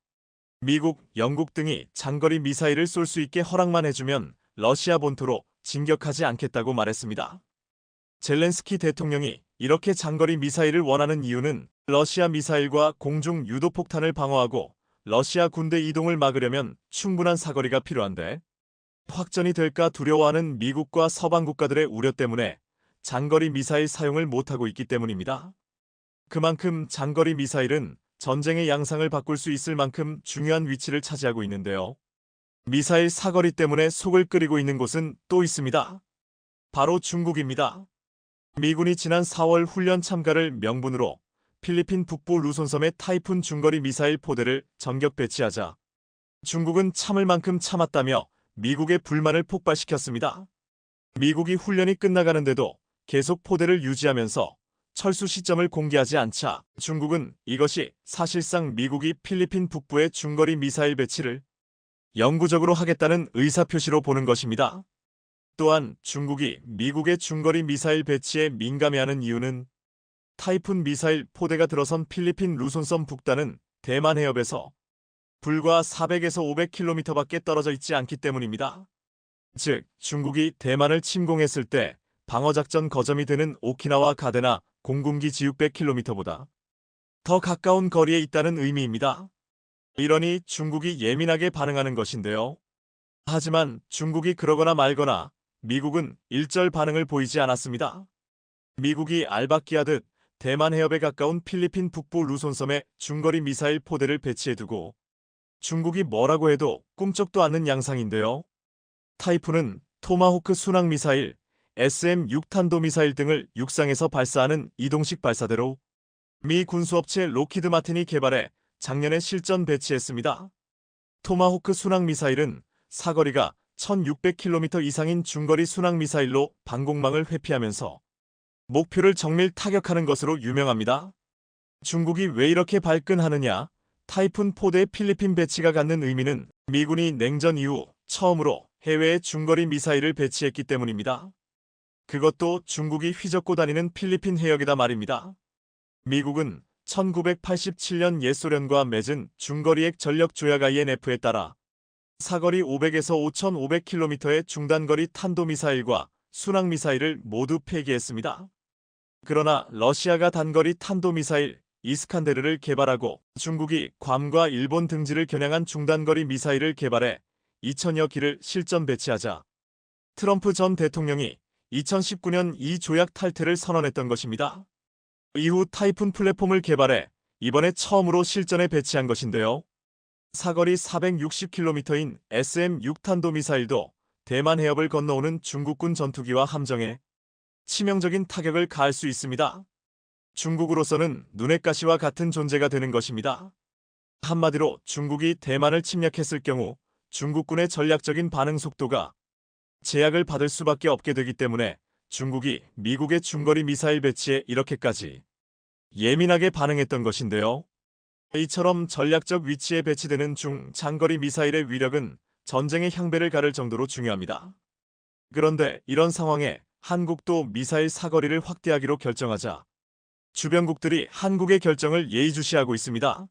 미국, 영국 등이 장거리 미사일을 쏠 수 있게 허락만 해주면 러시아 본토로 진격하지 않겠다고 말했습니다. 젤렌스키 대통령이 이렇게 장거리 미사일을 원하는 이유는 러시아 미사일과 공중 유도폭탄을 방어하고 러시아 군대 이동을 막으려면 충분한 사거리가 필요한데 확전이 될까 두려워하는 미국과 서방 국가들의 우려 때문에 장거리 미사일 사용을 못하고 있기 때문입니다. 그만큼 장거리 미사일은 전쟁의 양상을 바꿀 수 있을 만큼 중요한 위치를 차지하고 있는데요. 미사일 사거리 때문에 속을 끓이고 있는 곳은 또 있습니다. 바로 중국입니다. 미군이 지난 4월 훈련 참가를 명분으로 필리핀 북부 루손섬에 타이푼 중거리 미사일 포대를 전격 배치하자 중국은 참을 만큼 참았다며 미국의 불만을 폭발시켰습니다. 미국이 훈련이 끝나가는데도 계속 포대를 유지하면서 철수 시점을 공개하지 않자 중국은 이것이 사실상 미국이 필리핀 북부의 중거리 미사일 배치를 영구적으로 하겠다는 의사표시로 보는 것입니다. 또한 중국이 미국의 중거리 미사일 배치에 민감해하는 이유는 타이푼 미사일 포대가 들어선 필리핀 루손섬 북단은 대만 해협에서 불과 400에서 500km밖에 떨어져 있지 않기 때문입니다. 즉, 중국이 대만을 침공했을 때 방어작전 거점이 되는 오키나와 가데나 공군기 지육 100km보다 더 가까운 거리에 있다는 의미입니다. 이러니 중국이 예민하게 반응하는 것인데요. 하지만 중국이 그러거나 말거나 미국은 일절 반응을 보이지 않았습니다. 미국이 알박기하듯 대만 해협에 가까운 필리핀 북부 루손섬에 중거리 미사일 포대를 배치해두고 중국이 뭐라고 해도 꿈쩍도 않는 양상인데요. 타이푼은 토마호크 순항미사일, SM-6 탄도미사일 등을 육상에서 발사하는 이동식 발사대로 미 군수업체 로키드 마틴이 개발해 작년에 실전 배치했습니다. 토마호크 순항미사일은 사거리가 1600km 이상인 중거리 순항미사일로 방공망을 회피하면서 목표를 정밀 타격하는 것으로 유명합니다. 중국이 왜 이렇게 발끈하느냐? 타이푼 포대의 필리핀 배치가 갖는 의미는 미군이 냉전 이후 처음으로 해외에 중거리 미사일을 배치했기 때문입니다. 그것도 중국이 휘젓고 다니는 필리핀 해역이다 말입니다. 미국은 1987년 옛소련과 맺은 중거리핵 전력 조약 INF에 따라 사거리 500에서 5500km의 중단거리 탄도미사일과 순항미사일을 모두 폐기했습니다. 그러나 러시아가 단거리 탄도미사일 이스칸데르를 개발하고 중국이 괌과 일본 등지를 겨냥한 중단거리 미사일을 개발해 2000여 기를 실전 배치하자 트럼프 전 대통령이 2019년 이 조약 탈퇴를 선언했던 것입니다. 이후 타이푼 플랫폼을 개발해 이번에 처음으로 실전에 배치한 것인데요. 사거리 460km인 SM-6 탄도미사일도 대만 해협을 건너오는 중국군 전투기와 함정에 치명적인 타격을 가할 수 있습니다. 중국으로서는 눈의 가시와 같은 존재가 되는 것입니다. 한마디로 중국이 대만을 침략했을 경우 중국군의 전략적인 반응 속도가 제약을 받을 수밖에 없게 되기 때문에 중국이 미국의 중거리 미사일 배치에 이렇게까지 예민하게 반응했던 것인데요. 이처럼 전략적 위치에 배치되는 장거리 미사일의 위력은 전쟁의 향배를 가를 정도로 중요합니다. 그런데 이런 상황에 한국도 미사일 사거리를 확대하기로 결정하자 주변국들이 한국의 결정을 예의주시하고 있습니다.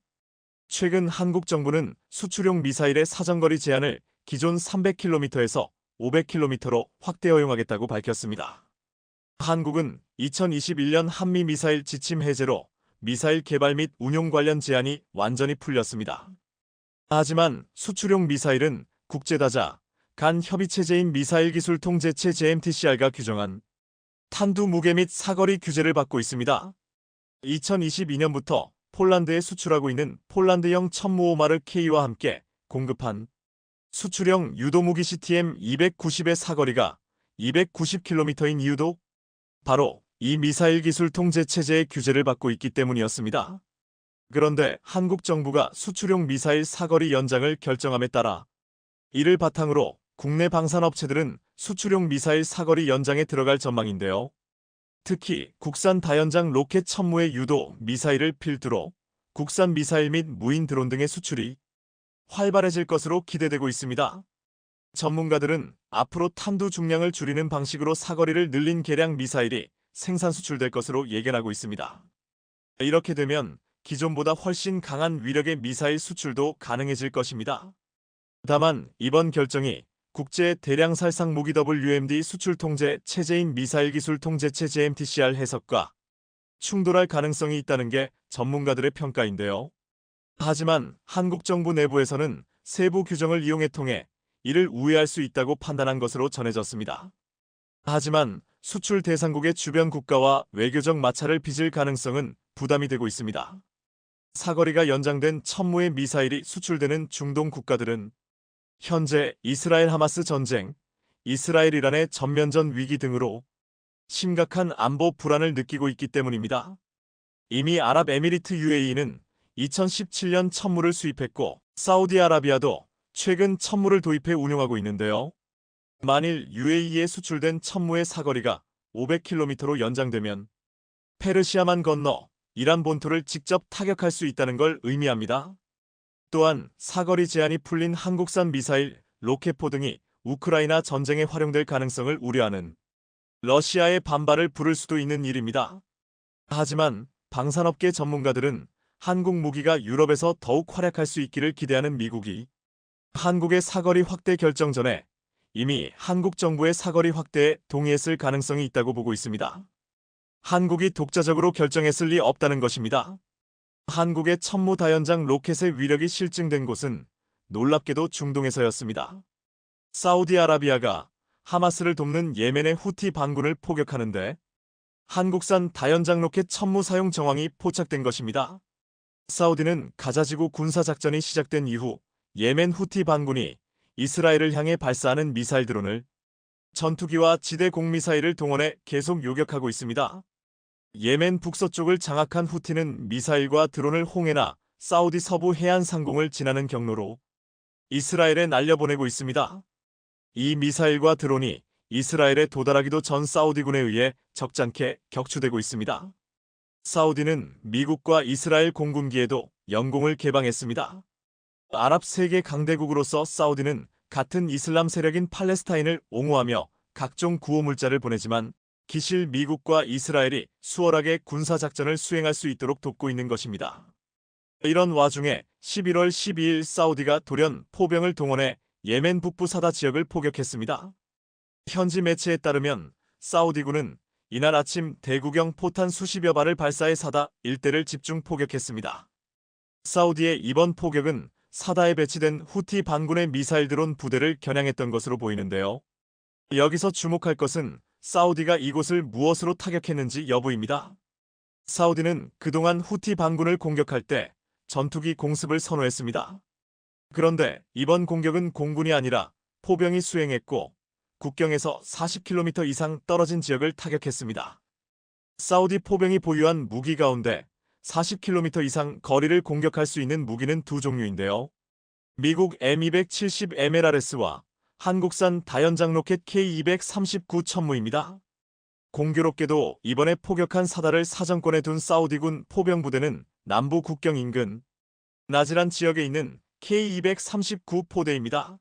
최근 한국 정부는 수출용 미사일의 사정거리 제한을 기존 300km에서 500km로 확대 허용하겠다고 밝혔습니다. 한국은 2021년 한미 미사일 지침 해제로 미사일 개발 및 운용 관련 제한이 완전히 풀렸습니다. 하지만 수출용 미사일은 국제다자 간 협의체제인 미사일기술통제체 JMTCR가 규정한 탄두 무게 및 사거리 규제를 받고 있습니다. 2022년부터 폴란드에 수출하고 있는 폴란드형 천무오마르 K와 함께 공급한 수출형 유도무기 CTM-290의 사거리가 290km인 이유도 바로 이 미사일 기술 통제 체제의 규제를 받고 있기 때문이었습니다. 그런데 한국 정부가 수출용 미사일 사거리 연장을 결정함에 따라 이를 바탕으로 국내 방산업체들은 수출용 미사일 사거리 연장에 들어갈 전망인데요. 특히 국산 다연장 로켓 천무의 유도 미사일을 필두로 국산 미사일 및 무인 드론 등의 수출이 활발해질 것으로 기대되고 있습니다. 전문가들은 앞으로 탄두 중량을 줄이는 방식으로 사거리를 늘린 개량 미사일이 생산 수출될 것으로 예견하고 있습니다. 이렇게 되면 기존보다 훨씬 강한 위력의 미사일 수출도 가능해질 것입니다. 다만 이번 결정이 국제 대량 살상 무기 WMD 수출 통제 체제인 미사일 기술 통제체 JMTCR 해석과 충돌할 가능성이 있다는 게 전문가들의 평가인데요. 하지만 한국 정부 내부에서는 세부 규정을 이용해 통해 이를 우회할 수 있다고 판단한 것으로 전해졌습니다. 하지만 수출 대상국의 주변 국가와 외교적 마찰을 빚을 가능성은 부담이 되고 있습니다. 사거리가 연장된 천무의 미사일이 수출되는 중동 국가들은 현재 이스라엘 하마스 전쟁, 이스라엘 이란의 전면전 위기 등으로 심각한 안보 불안을 느끼고 있기 때문입니다. 이미 아랍에미리트 UAE는 2017년 천무를 수입했고 사우디아라비아도 최근 천무를 도입해 운용하고 있는데요. 만일 UAE에 수출된 천무의 사거리가 500km로 연장되면 페르시아만 건너 이란 본토를 직접 타격할 수 있다는 걸 의미합니다. 또한 사거리 제한이 풀린 한국산 미사일, 로켓포 등이 우크라이나 전쟁에 활용될 가능성을 우려하는 러시아의 반발을 부를 수도 있는 일입니다. 하지만 방산업계 전문가들은 한국 무기가 유럽에서 더욱 활약할 수 있기를 기대하는 미국이 한국의 사거리 확대 결정 전에 이미 한국 정부의 사거리 확대에 동의했을 가능성이 있다고 보고 있습니다. 한국이 독자적으로 결정했을 리 없다는 것입니다. 한국의 천무 다연장 로켓의 위력이 실증된 곳은 놀랍게도 중동에서였습니다. 사우디아라비아가 하마스를 돕는 예멘의 후티 반군을 포격하는데 한국산 다연장 로켓 천무 사용 정황이 포착된 것입니다. 사우디는 가자지구 군사작전이 시작된 이후 예멘 후티 반군이 이스라엘을 향해 발사하는 미사일 드론을 전투기와 지대 공미사일을 동원해 계속 요격하고 있습니다. 예멘 북서쪽을 장악한 후티는 미사일과 드론을 홍해나 사우디 서부 해안 상공을 지나는 경로로 이스라엘에 날려보내고 있습니다. 이 미사일과 드론이 이스라엘에 도달하기도 전 사우디군에 의해 적잖게 격추되고 있습니다. 사우디는 미국과 이스라엘 공군기에도 영공을 개방했습니다. 아랍 세계 강대국으로서 사우디는 같은 이슬람 세력인 팔레스타인을 옹호하며 각종 구호물자를 보내지만 기실 미국과 이스라엘이 수월하게 군사작전을 수행할 수 있도록 돕고 있는 것입니다. 이런 와중에 11월 12일 사우디가 돌연 포병을 동원해 예멘 북부 사다 지역을 포격했습니다. 현지 매체에 따르면 사우디군은 이날 아침 대구경 포탄 수십여 발을 발사해 사다 일대를 집중 포격했습니다. 사우디의 이번 포격은 사다에 배치된 후티 반군의 미사일 드론 부대를 겨냥했던 것으로 보이는데요. 여기서 주목할 것은 사우디가 이곳을 무엇으로 타격했는지 여부입니다. 사우디는 그동안 후티 반군을 공격할 때 전투기 공습을 선호했습니다. 그런데 이번 공격은 공군이 아니라 포병이 수행했고 국경에서 40km 이상 떨어진 지역을 타격했습니다. 사우디 포병이 보유한 무기 가운데 40km 이상 거리를 공격할 수 있는 무기는 두 종류인데요. 미국 M270 MLRS와 한국산 다연장 로켓 K239 천무입니다. 공교롭게도 이번에 포격한 사다를 사정권에 둔 사우디군 포병부대는 남부 국경 인근 나지란 지역에 있는 K239 포대입니다.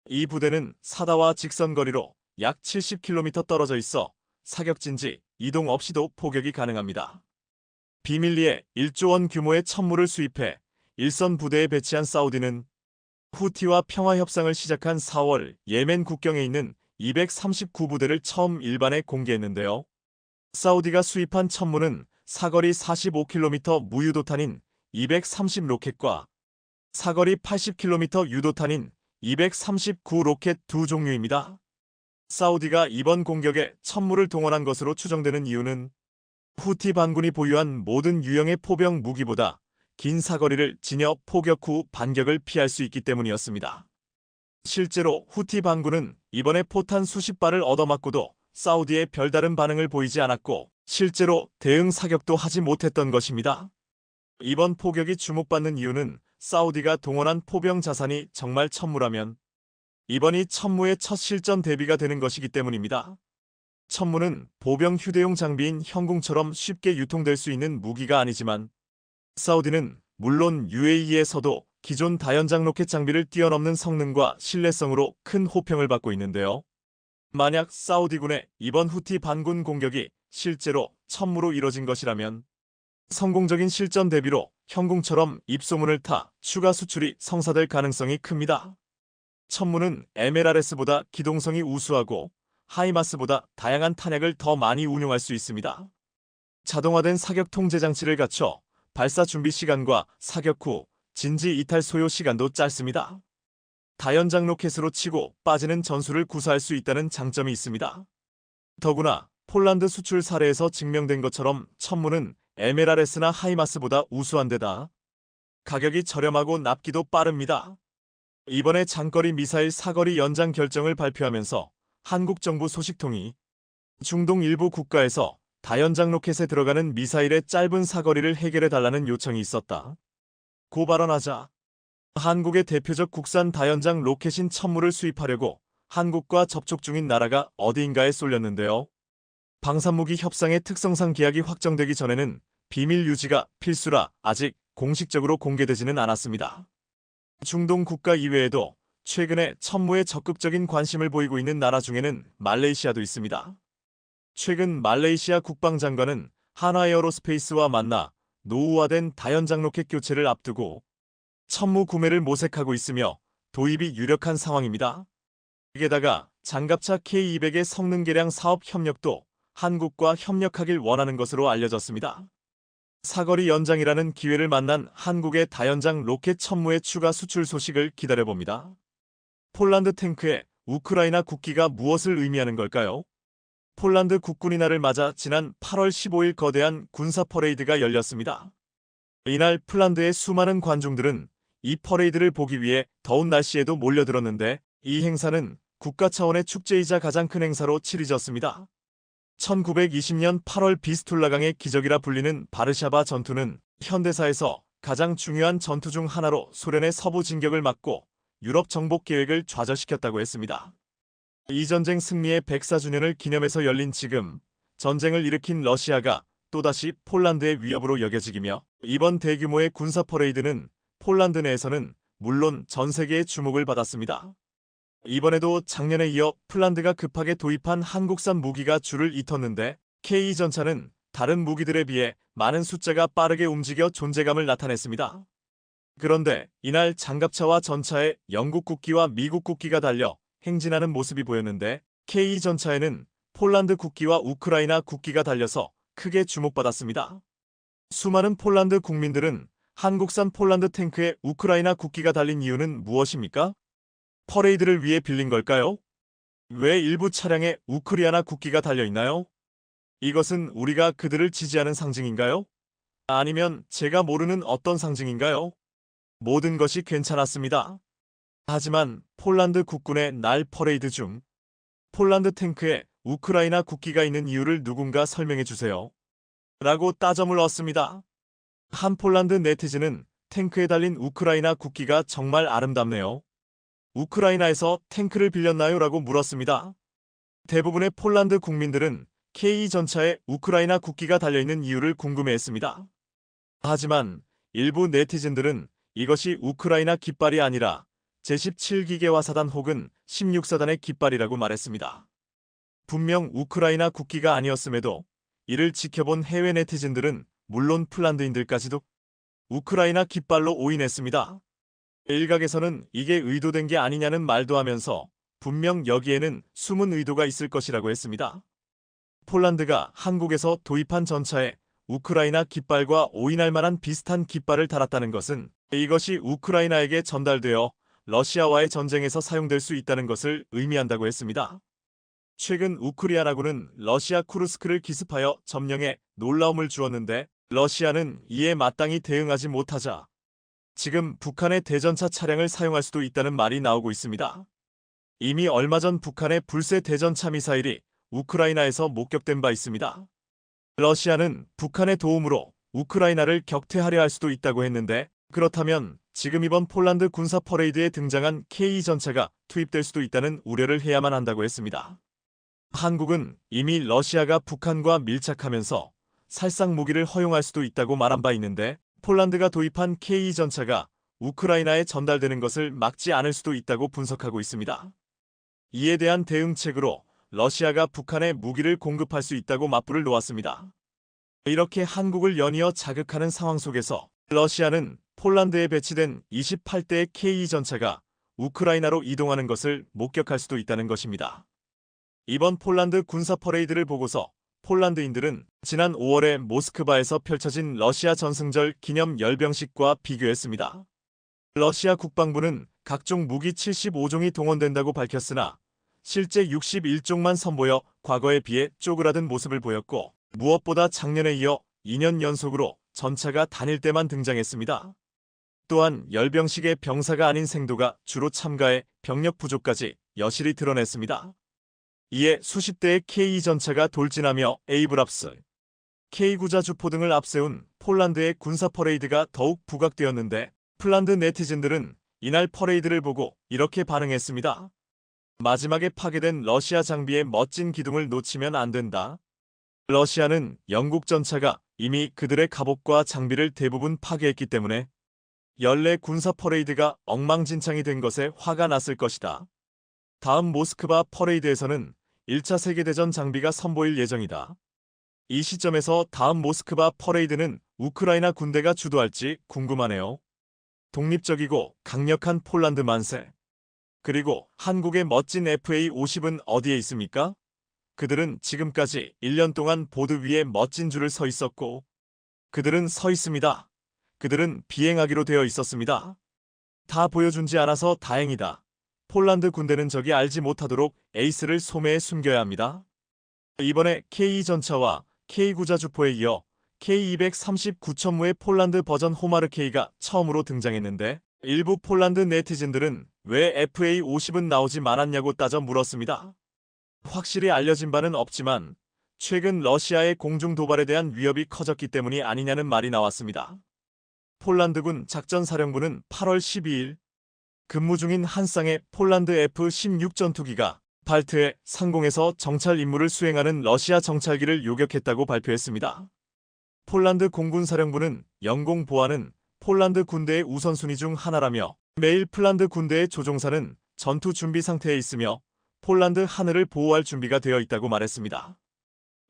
이 부대는 사다와 직선거리로 약 70km 떨어져 있어 사격진지 이동 없이도 포격이 가능합니다. 비밀리에 1조 원 규모의 천무를 수입해 일선 부대에 배치한 사우디는 후티와 평화협상을 시작한 4월 예멘 국경에 있는 239부대를 처음 일반에 공개했는데요. 사우디가 수입한 천무는 사거리 45km 무유도탄인 230 로켓과 사거리 80km 유도탄인 239 로켓 두 종류입니다. 사우디가 이번 공격에 천무를 동원한 것으로 추정되는 이유는 후티 반군이 보유한 모든 유형의 포병 무기보다 긴 사거리를 지녀 포격 후 반격을 피할 수 있기 때문이었습니다. 실제로 후티 반군은 이번에 포탄 수십 발을 얻어맞고도 사우디의 별다른 반응을 보이지 않았고 실제로 대응 사격도 하지 못했던 것입니다. 이번 포격이 주목받는 이유는 사우디가 동원한 포병 자산이 정말 천무라면 이번이 천무의 첫 실전 대비가 되는 것이기 때문입니다. 천무는 보병 휴대용 장비인 형궁처럼 쉽게 유통될 수 있는 무기가 아니지만 사우디는 물론 UAE에서도 기존 다연장 로켓 장비를 뛰어넘는 성능과 신뢰성으로 큰 호평을 받고 있는데요. 만약 사우디군의 이번 후티 반군 공격이 실제로 천무로 이뤄진 것이라면 성공적인 실전 대비로 형궁처럼 입소문을 타 추가 수출이 성사될 가능성이 큽니다. 천무는 MLRS보다 기동성이 우수하고 하이마스보다 다양한 탄약을 더 많이 운용할 수 있습니다. 자동화된 사격 통제 장치를 갖춰 발사 준비 시간과 사격 후 진지 이탈 소요 시간도 짧습니다. 다연장 로켓으로 치고 빠지는 전술을 구사할 수 있다는 장점이 있습니다. 더구나 폴란드 수출 사례에서 증명된 것처럼 천무는 MLRS나 하이마스보다 우수한 데다 가격이 저렴하고 납기도 빠릅니다. 이번에 장거리 미사일 사거리 연장 결정을 발표하면서 한국 정부 소식통이 중동 일부 국가에서 다연장 로켓에 들어가는 미사일의 짧은 사거리를 해결해달라는 요청이 있었다 고 발언하자 한국의 대표적 국산 다연장 로켓인 천무를 수입하려고 한국과 접촉 중인 나라가 어디인가에 쏠렸는데요. 방산무기 협상의 특성상 계약이 확정되기 전에는 비밀 유지가 필수라 아직 공식적으로 공개되지는 않았습니다. 중동 국가 이외에도 최근에 천무에 적극적인 관심을 보이고 있는 나라 중에는 말레이시아도 있습니다. 최근 말레이시아 국방장관은 한화에어로스페이스와 만나 노후화된 다연장 로켓 교체를 앞두고 천무 구매를 모색하고 있으며 도입이 유력한 상황입니다. 게다가 장갑차 K200의 성능 개량 사업 협력도 한국과 협력하길 원하는 것으로 알려졌습니다. 사거리 연장이라는 기회를 만난 한국의 다연장 로켓 천무의 추가 수출 소식을 기다려봅니다. 폴란드 탱크에 우크라이나 국기가 무엇을 의미하는 걸까요? 폴란드 국군의 날을 맞아 지난 8월 15일 거대한 군사 퍼레이드가 열렸습니다. 이날 폴란드의 수많은 관중들은 이 퍼레이드를 보기 위해 더운 날씨에도 몰려들었는데 이 행사는 국가 차원의 축제이자 가장 큰 행사로 치러졌습니다. 1920년 8월 비스툴라강의 기적이라 불리는 바르샤바 전투는 현대사에서 가장 중요한 전투 중 하나로 소련의 서부 진격을 막고 유럽 정복 계획을 좌절시켰다고 했습니다. 이 전쟁 승리의 104주년을 기념해서 열린 지금 전쟁을 일으킨 러시아가 또다시 폴란드의 위협으로 여겨지기며 이번 대규모의 군사 퍼레이드는 폴란드 내에서는 물론 전 세계의 주목을 받았습니다. 이번에도 작년에 이어 폴란드가 급하게 도입한 한국산 무기가 줄을 잇었는데 K2 전차는 다른 무기들에 비해 많은 숫자가 빠르게 움직여 존재감을 나타냈습니다. 그런데 이날 장갑차와 전차에 영국 국기와 미국 국기가 달려 행진하는 모습이 보였는데 K2 전차에는 폴란드 국기와 우크라이나 국기가 달려서 크게 주목받았습니다. 수많은 폴란드 국민들은 한국산 폴란드 탱크에 우크라이나 국기가 달린 이유는 무엇입니까? 퍼레이드를 위해 빌린 걸까요? 왜 일부 차량에 우크라이나 국기가 달려있나요? 이것은 우리가 그들을 지지하는 상징인가요? 아니면 제가 모르는 어떤 상징인가요? 모든 것이 괜찮았습니다. 하지만 폴란드 국군의 날 퍼레이드 중 폴란드 탱크에 우크라이나 국기가 있는 이유를 누군가 설명해 주세요. 라고 따져 물었습니다. 한 폴란드 네티즌은 탱크에 달린 우크라이나 국기가 정말 아름답네요. 우크라이나에서 탱크를 빌렸나요? 라고 물었습니다. 대부분의 폴란드 국민들은 K2 전차에 우크라이나 국기가 달려있는 이유를 궁금해했습니다. 하지만 일부 네티즌들은 이것이 우크라이나 깃발이 아니라 제17기계화사단 혹은 16사단의 깃발이라고 말했습니다. 분명 우크라이나 국기가 아니었음에도 이를 지켜본 해외 네티즌들은 물론 폴란드인들까지도 우크라이나 깃발로 오인했습니다. 일각에서는 이게 의도된 게 아니냐는 말도 하면서 분명 여기에는 숨은 의도가 있을 것이라고 했습니다. 폴란드가 한국에서 도입한 전차에 우크라이나 깃발과 오인할 만한 비슷한 깃발을 달았다는 것은 이것이 우크라이나에게 전달되어 러시아와의 전쟁에서 사용될 수 있다는 것을 의미한다고 했습니다. 최근 우크라이나군은 러시아 쿠르스크를 기습하여 점령에 놀라움을 주었는데 러시아는 이에 마땅히 대응하지 못하자 지금 북한의 대전차 차량을 사용할 수도 있다는 말이 나오고 있습니다. 이미 얼마 전 북한의 불새 대전차 미사일이 우크라이나에서 목격된 바 있습니다. 러시아는 북한의 도움으로 우크라이나를 격퇴하려 할 수도 있다고 했는데 그렇다면 지금 이번 폴란드 군사 퍼레이드에 등장한 K 전차가 투입될 수도 있다는 우려를 해야만 한다고 했습니다. 한국은 이미 러시아가 북한과 밀착하면서 살상 무기를 허용할 수도 있다고 말한 바 있는데 폴란드가 도입한 K 전차가 우크라이나에 전달되는 것을 막지 않을 수도 있다고 분석하고 있습니다. 이에 대한 대응책으로 러시아가 북한에 무기를 공급할 수 있다고 맞불을 놓았습니다. 이렇게 한국을 연이어 자극하는 상황 속에서 러시아는 폴란드에 배치된 28대의 K 전차가 우크라이나로 이동하는 것을 목격할 수도 있다는 것입니다. 이번 폴란드 군사 퍼레이드를 보고서 폴란드인들은 지난 5월에 모스크바에서 펼쳐진 러시아 전승절 기념 열병식과 비교했습니다. 러시아 국방부는 각종 무기 75종이 동원된다고 밝혔으나 실제 61종만 선보여 과거에 비해 쪼그라든 모습을 보였고 무엇보다 작년에 이어 2년 연속으로 전차가 다닐 때만 등장했습니다. 또한 열병식의 병사가 아닌 생도가 주로 참가해 병력 부족까지 여실히 드러냈습니다. 이에 수십 대의 K 전차가 돌진하며 에이브랍스, K9자 주포 등을 앞세운 폴란드의 군사 퍼레이드가 더욱 부각되었는데 폴란드 네티즌들은 이날 퍼레이드를 보고 이렇게 반응했습니다. 마지막에 파괴된 러시아 장비의 멋진 기둥을 놓치면 안 된다. 러시아는 영국 전차가 이미 그들의 갑옷과 장비를 대부분 파괴했기 때문에 연례 군사 퍼레이드가 엉망진창이 된 것에 화가 났을 것이다. 다음 모스크바 퍼레이드에서는 1차 세계대전 장비가 선보일 예정이다. 이 시점에서 다음 모스크바 퍼레이드는 우크라이나 군대가 주도할지 궁금하네요. 독립적이고 강력한 폴란드 만세. 그리고 한국의 멋진 FA-50은 어디에 있습니까? 그들은 지금까지 1년 동안 보드 위에 멋진 줄을 서 있었고 그들은 서 있습니다. 그들은 비행하기로 되어 있었습니다. 다 보여준지 않아서 다행이다. 폴란드 군대는 적이 알지 못하도록 에이스를 소매에 숨겨야 합니다. 이번에 K 전차와 K9자 주포에 이어 K239천무의 폴란드 버전 호마르K가 처음으로 등장했는데 일부 폴란드 네티즌들은 왜 FA-50은 나오지 말았냐고 따져 물었습니다. 확실히 알려진 바는 없지만 최근 러시아의 공중 도발에 대한 위협이 커졌기 때문이 아니냐는 말이 나왔습니다. 폴란드군 작전사령부는 8월 12일 근무 중인 한 쌍의 폴란드 F-16 전투기가 발트해 상공에서 정찰 임무를 수행하는 러시아 정찰기를 요격했다고 발표했습니다. 폴란드 공군사령부는 영공 보안은 폴란드 군대의 우선순위 중 하나라며 매일 폴란드 군대의 조종사는 전투 준비 상태에 있으며 폴란드 하늘을 보호할 준비가 되어 있다고 말했습니다.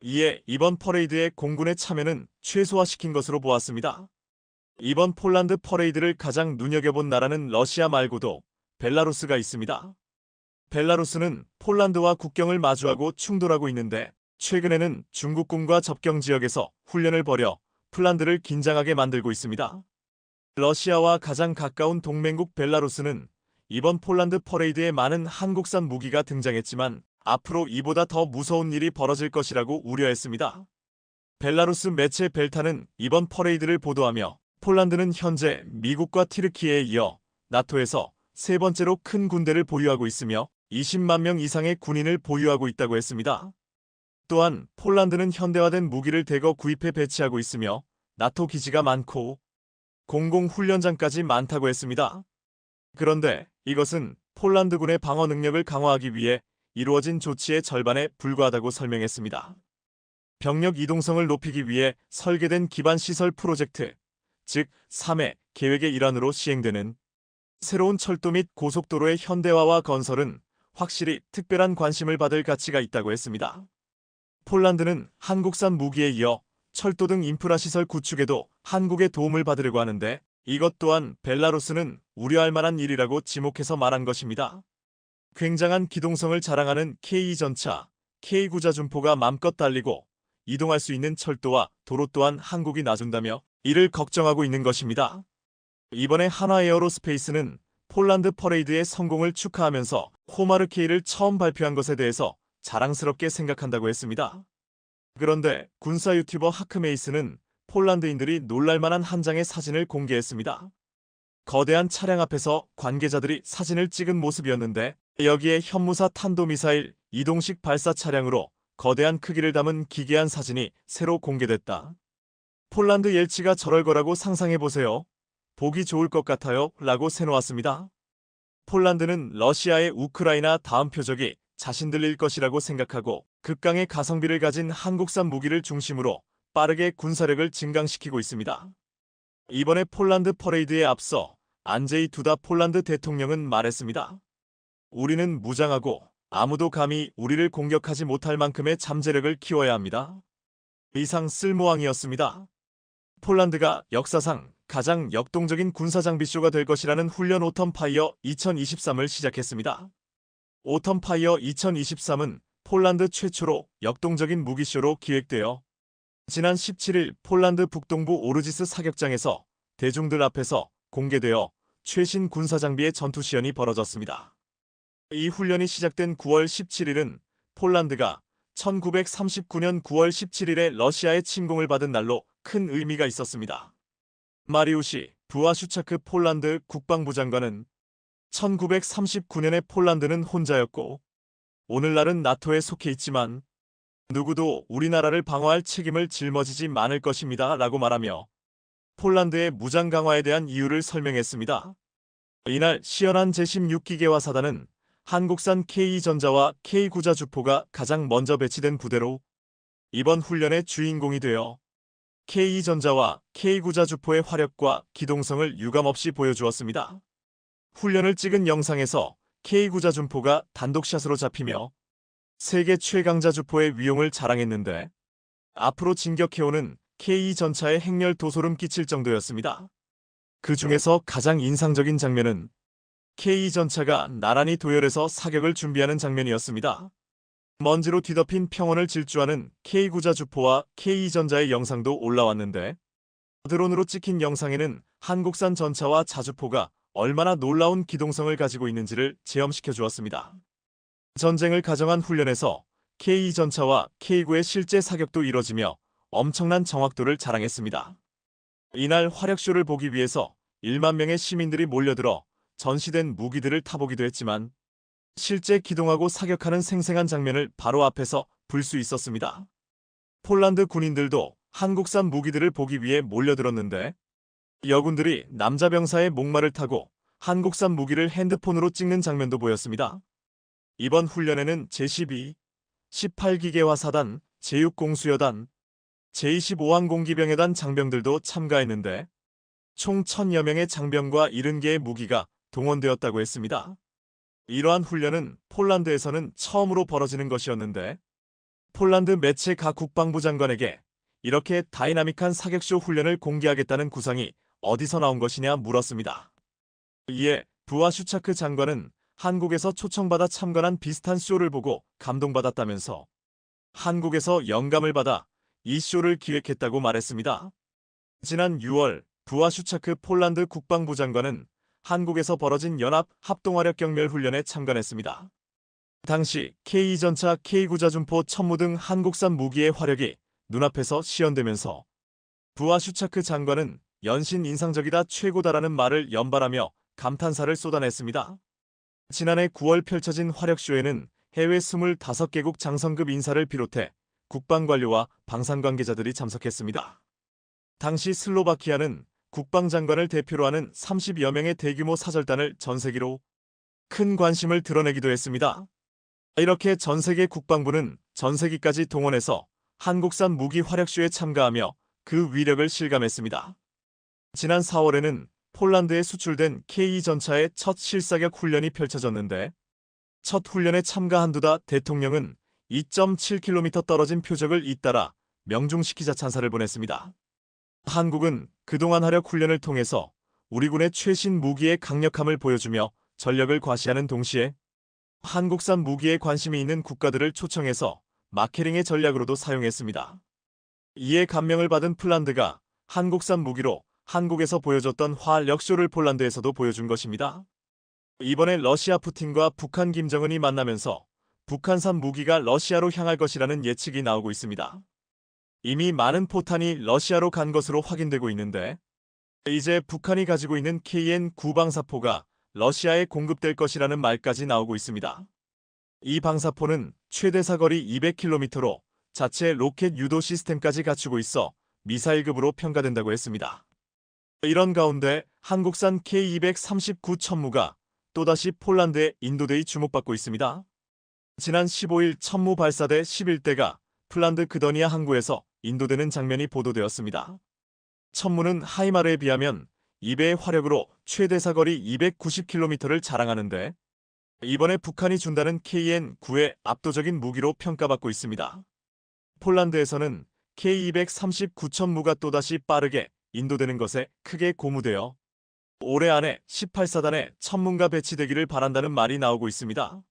이에 이번 퍼레이드의 공군의 참여는 최소화시킨 것으로 보았습니다. 이번 폴란드 퍼레이드를 가장 눈여겨본 나라는 러시아 말고도 벨라루스가 있습니다. 벨라루스는 폴란드와 국경을 마주하고 충돌하고 있는데 최근에는 중국군과 접경 지역에서 훈련을 벌여 폴란드를 긴장하게 만들고 있습니다. 러시아와 가장 가까운 동맹국 벨라루스는 이번 폴란드 퍼레이드에 많은 한국산 무기가 등장했지만 앞으로 이보다 더 무서운 일이 벌어질 것이라고 우려했습니다. 벨라루스 매체 벨타는 이번 퍼레이드를 보도하며 폴란드는 현재 미국과 튀르키예에 이어 나토에서 세 번째로 큰 군대를 보유하고 있으며 20만 명 이상의 군인을 보유하고 있다고 했습니다. 또한 폴란드는 현대화된 무기를 대거 구입해 배치하고 있으며 나토 기지가 많고 공공훈련장까지 많다고 했습니다. 그런데 이것은 폴란드군의 방어 능력을 강화하기 위해 이루어진 조치의 절반에 불과하다고 설명했습니다. 병력 이동성을 높이기 위해 설계된 기반시설 프로젝트, 즉 3회 계획의 일환으로 시행되는 새로운 철도 및 고속도로의 현대화와 건설은 확실히 특별한 관심을 받을 가치가 있다고 했습니다. 폴란드는 한국산 무기에 이어 철도 등 인프라 시설 구축에도 한국의 도움을 받으려고 하는데 이것 또한 벨라루스는 우려할 만한 일이라고 지목해서 말한 것입니다. 굉장한 기동성을 자랑하는 K2전차, K9자준포가 맘껏 달리고 이동할 수 있는 철도와 도로 또한 한국이 놔준다며 이를 걱정하고 있는 것입니다. 이번에 한화에어로스페이스는 폴란드 퍼레이드의 성공을 축하하면서 호마르 K를 처음 발표한 것에 대해서 자랑스럽게 생각한다고 했습니다. 그런데 군사 유튜버 하크메이스는 폴란드인들이 놀랄만한 한 장의 사진을 공개했습니다. 거대한 차량 앞에서 관계자들이 사진을 찍은 모습이었는데 여기에 현무사 탄도미사일 이동식 발사 차량으로 거대한 크기를 담은 기괴한 사진이 새로 공개됐다. 폴란드 옐치가 저럴 거라고 상상해보세요. 보기 좋을 것 같아요 라고 새놓았습니다. 폴란드는 러시아의 우크라이나 다음 표적이 자신들일 것이라고 생각하고 극강의 가성비를 가진 한국산 무기를 중심으로 빠르게 군사력을 증강시키고 있습니다. 이번에 폴란드 퍼레이드에 앞서 안제이 두다 폴란드 대통령은 말했습니다. 우리는 무장하고 아무도 감히 우리를 공격하지 못할 만큼의 잠재력을 키워야 합니다. 이상 쓸모왕이었습니다. 폴란드가 역사상 가장 역동적인 군사장비쇼가 될 것이라는 훈련 오텀파이어 2023을 시작했습니다. 오텀파이어 2023은 폴란드 최초로 역동적인 무기쇼로 기획되어 지난 17일 폴란드 북동부 오르지스 사격장에서 대중들 앞에서 공개되어 최신 군사장비의 전투시연이 벌어졌습니다. 이 훈련이 시작된 9월 17일은 폴란드가 1939년 9월 17일에 러시아의 침공을 받은 날로 큰 의미가 있었습니다. 마리우시 부아슈차크 폴란드 국방부 장관은 1939년에 폴란드는 혼자였고 오늘날은 나토에 속해 있지만 누구도 우리나라를 방어할 책임을 짊어지지 않을 것입니다 라고 말하며 폴란드의 무장 강화에 대한 이유를 설명했습니다. 이날 시연한 제16기계화 사단은 한국산 K2전자와 K9자 주포가 가장 먼저 배치된 부대로 이번 훈련의 주인공이 되어 K2전자와 K9자 주포의 화력과 기동성을 유감없이 보여주었습니다. 훈련을 찍은 영상에서 K9자 주포가 단독샷으로 잡히며 세계 최강자 주포의 위용을 자랑했는데 앞으로 진격해오는 K2전차의 행렬 도소름 끼칠 정도였습니다. 그 중에서 가장 인상적인 장면은 K2전차가 나란히 도열해서 사격을 준비하는 장면이었습니다. 먼지로 뒤덮인 평원을 질주하는 K9자 주포와 K2전자의 영상도 올라왔는데 드론으로 찍힌 영상에는 한국산 전차와 자주포가 얼마나 놀라운 기동성을 가지고 있는지를 체험시켜 주었습니다. 전쟁을 가정한 훈련에서 K2전차와 K9의 실제 사격도 이뤄지며 엄청난 정확도를 자랑했습니다. 이날 화력쇼를 보기 위해서 1만 명의 시민들이 몰려들어 전시된 무기들을 타보기도 했지만 실제 기동하고 사격하는 생생한 장면을 바로 앞에서 볼 수 있었습니다. 폴란드 군인들도 한국산 무기들을 보기 위해 몰려들었는데 여군들이 남자 병사의 목마를 타고 한국산 무기를 핸드폰으로 찍는 장면도 보였습니다. 이번 훈련에는 제12, 18기계화 사단, 제6공수여단, 제25항공기병여단 장병들도 참가했는데 총 1000여 명의 장병과 70개의 무기가 동원되었다고 했습니다. 이러한 훈련은 폴란드에서는 처음으로 벌어지는 것이었는데 폴란드 매체 가 국방부 장관에게 이렇게 다이나믹한 사격쇼 훈련을 공개하겠다는 구상이 어디서 나온 것이냐 물었습니다. 이에 부아슈차크 장관은 한국에서 초청받아 참관한 비슷한 쇼를 보고 감동받았다면서 한국에서 영감을 받아 이 쇼를 기획했다고 말했습니다. 지난 6월 부아슈차크 폴란드 국방부 장관은 한국에서 벌어진 연합 합동화력 경멸 훈련에 참관했습니다. 당시 K2전차 K9자준포 천무 등 한국산 무기의 화력이 눈앞에서 시연되면서 부아슈차크 장관은 연신 인상적이다 최고다라는 말을 연발하며 감탄사를 쏟아냈습니다. 지난해 9월 펼쳐진 화력쇼에는 해외 25개국 장성급 인사를 비롯해 국방관료와 방산관계자들이 참석했습니다. 당시 슬로바키아는 국방장관을 대표로 하는 30여 명의 대규모 사절단을 전세기로 큰 관심을 드러내기도 했습니다. 이렇게 전세계 국방부는 전세기까지 동원해서 한국산 무기 화력쇼에 참가하며 그 위력을 실감했습니다. 지난 4월에는 폴란드에 수출된 K2전차의 첫 실사격 훈련이 펼쳐졌는데 첫 훈련에 참가한 두다 대통령은 2.7km 떨어진 표적을 잇따라 명중시키자 찬사를 보냈습니다. 한국은 그동안 화력 훈련을 통해서 우리 군의 최신 무기의 강력함을 보여주며 전력을 과시하는 동시에 한국산 무기에 관심이 있는 국가들을 초청해서 마케링의 전략으로도 사용했습니다. 이에 감명을 받은 폴란드가 한국산 무기로 한국에서 보여줬던 화력쇼를 폴란드에서도 보여준 것입니다. 이번에 러시아 푸틴과 북한 김정은이 만나면서 북한산 무기가 러시아로 향할 것이라는 예측이 나오고 있습니다. 이미 많은 포탄이 러시아로 간 것으로 확인되고 있는데 이제 북한이 가지고 있는 KN-9 방사포가 러시아에 공급될 것이라는 말까지 나오고 있습니다. 이 방사포는 최대 사거리 200km로 자체 로켓 유도 시스템까지 갖추고 있어 미사일급으로 평가된다고 했습니다. 이런 가운데 한국산 K239 천무가 또다시 폴란드의 인도대에 주목받고 있습니다. 지난 15일 천무 발사대 11대가 폴란드 그더니아 항구에서 인도되는 장면이 보도되었습니다. 천무는 하이마르에 비하면 2배의 화력으로 최대 사거리 290km를 자랑하는데 이번에 북한이 준다는 KN-9의 압도적인 무기로 평가받고 있습니다. 폴란드에서는 K239 천무가 또다시 빠르게 인도되는 것에 크게 고무되어 올해 안에 18사단의 천문가 배치되기를 바란다는 말이 나오고 있습니다.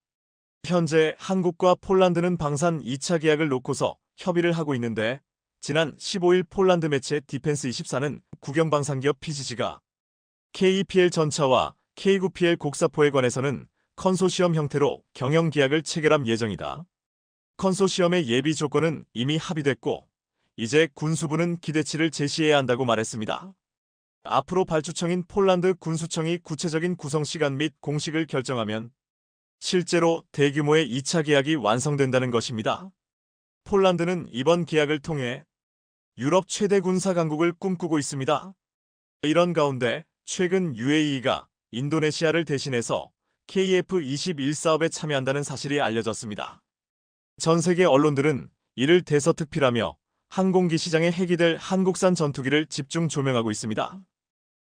현재 한국과 폴란드는 방산 2차 계약을 놓고서 협의를 하고 있는데 지난 15일 폴란드 매체 디펜스24는 국영방산기업 PGG가 KEPL 전차와 K9PL 곡사포에 관해서는 컨소시엄 형태로 경영계약을 체결할 예정이다. 컨소시엄의 예비 조건은 이미 합의됐고 이제 군수부는 기대치를 제시해야 한다고 말했습니다. 앞으로 발주청인 폴란드 군수청이 구체적인 구성 시간 및 공식을 결정하면 실제로 대규모의 2차 계약이 완성된다는 것입니다. 폴란드는 이번 계약을 통해 유럽 최대 군사 강국을 꿈꾸고 있습니다. 이런 가운데 최근 UAE가 인도네시아를 대신해서 KF-21 사업에 참여한다는 사실이 알려졌습니다. 전 세계 언론들은 이를 대서특필하며 항공기 시장에 해기될 한국산 전투기를 집중 조명하고 있습니다.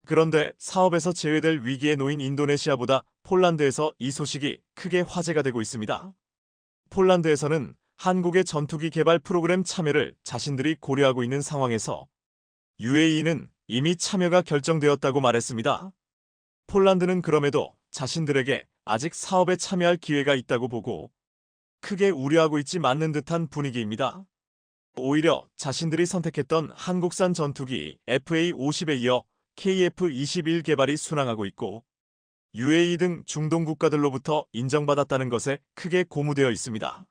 그런데 사업에서 제외될 위기에 놓인 인도네시아보다 폴란드에서 이 소식이 크게 화제가 되고 있습니다. 폴란드에서는 한국의 전투기 개발 프로그램 참여를 자신들이 고려하고 있는 상황에서 UAE는 이미 참여가 결정되었다고 말했습니다. 폴란드는 그럼에도 자신들에게 아직 사업에 참여할 기회가 있다고 보고 크게 우려하고 있지 않는 듯한 분위기입니다. 오히려 자신들이 선택했던 한국산 전투기 FA-50에 이어 KF-21 개발이 순항하고 있고 UAE 등 중동 국가들로부터 인정받았다는 것에 크게 고무되어 있습니다.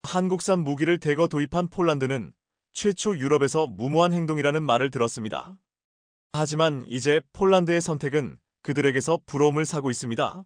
한국산 무기를 대거 도입한 폴란드는 최초 유럽에서 무모한 행동이라는 말을 들었습니다. 하지만 이제 폴란드의 선택은 그들에게서 부러움을 사고 있습니다.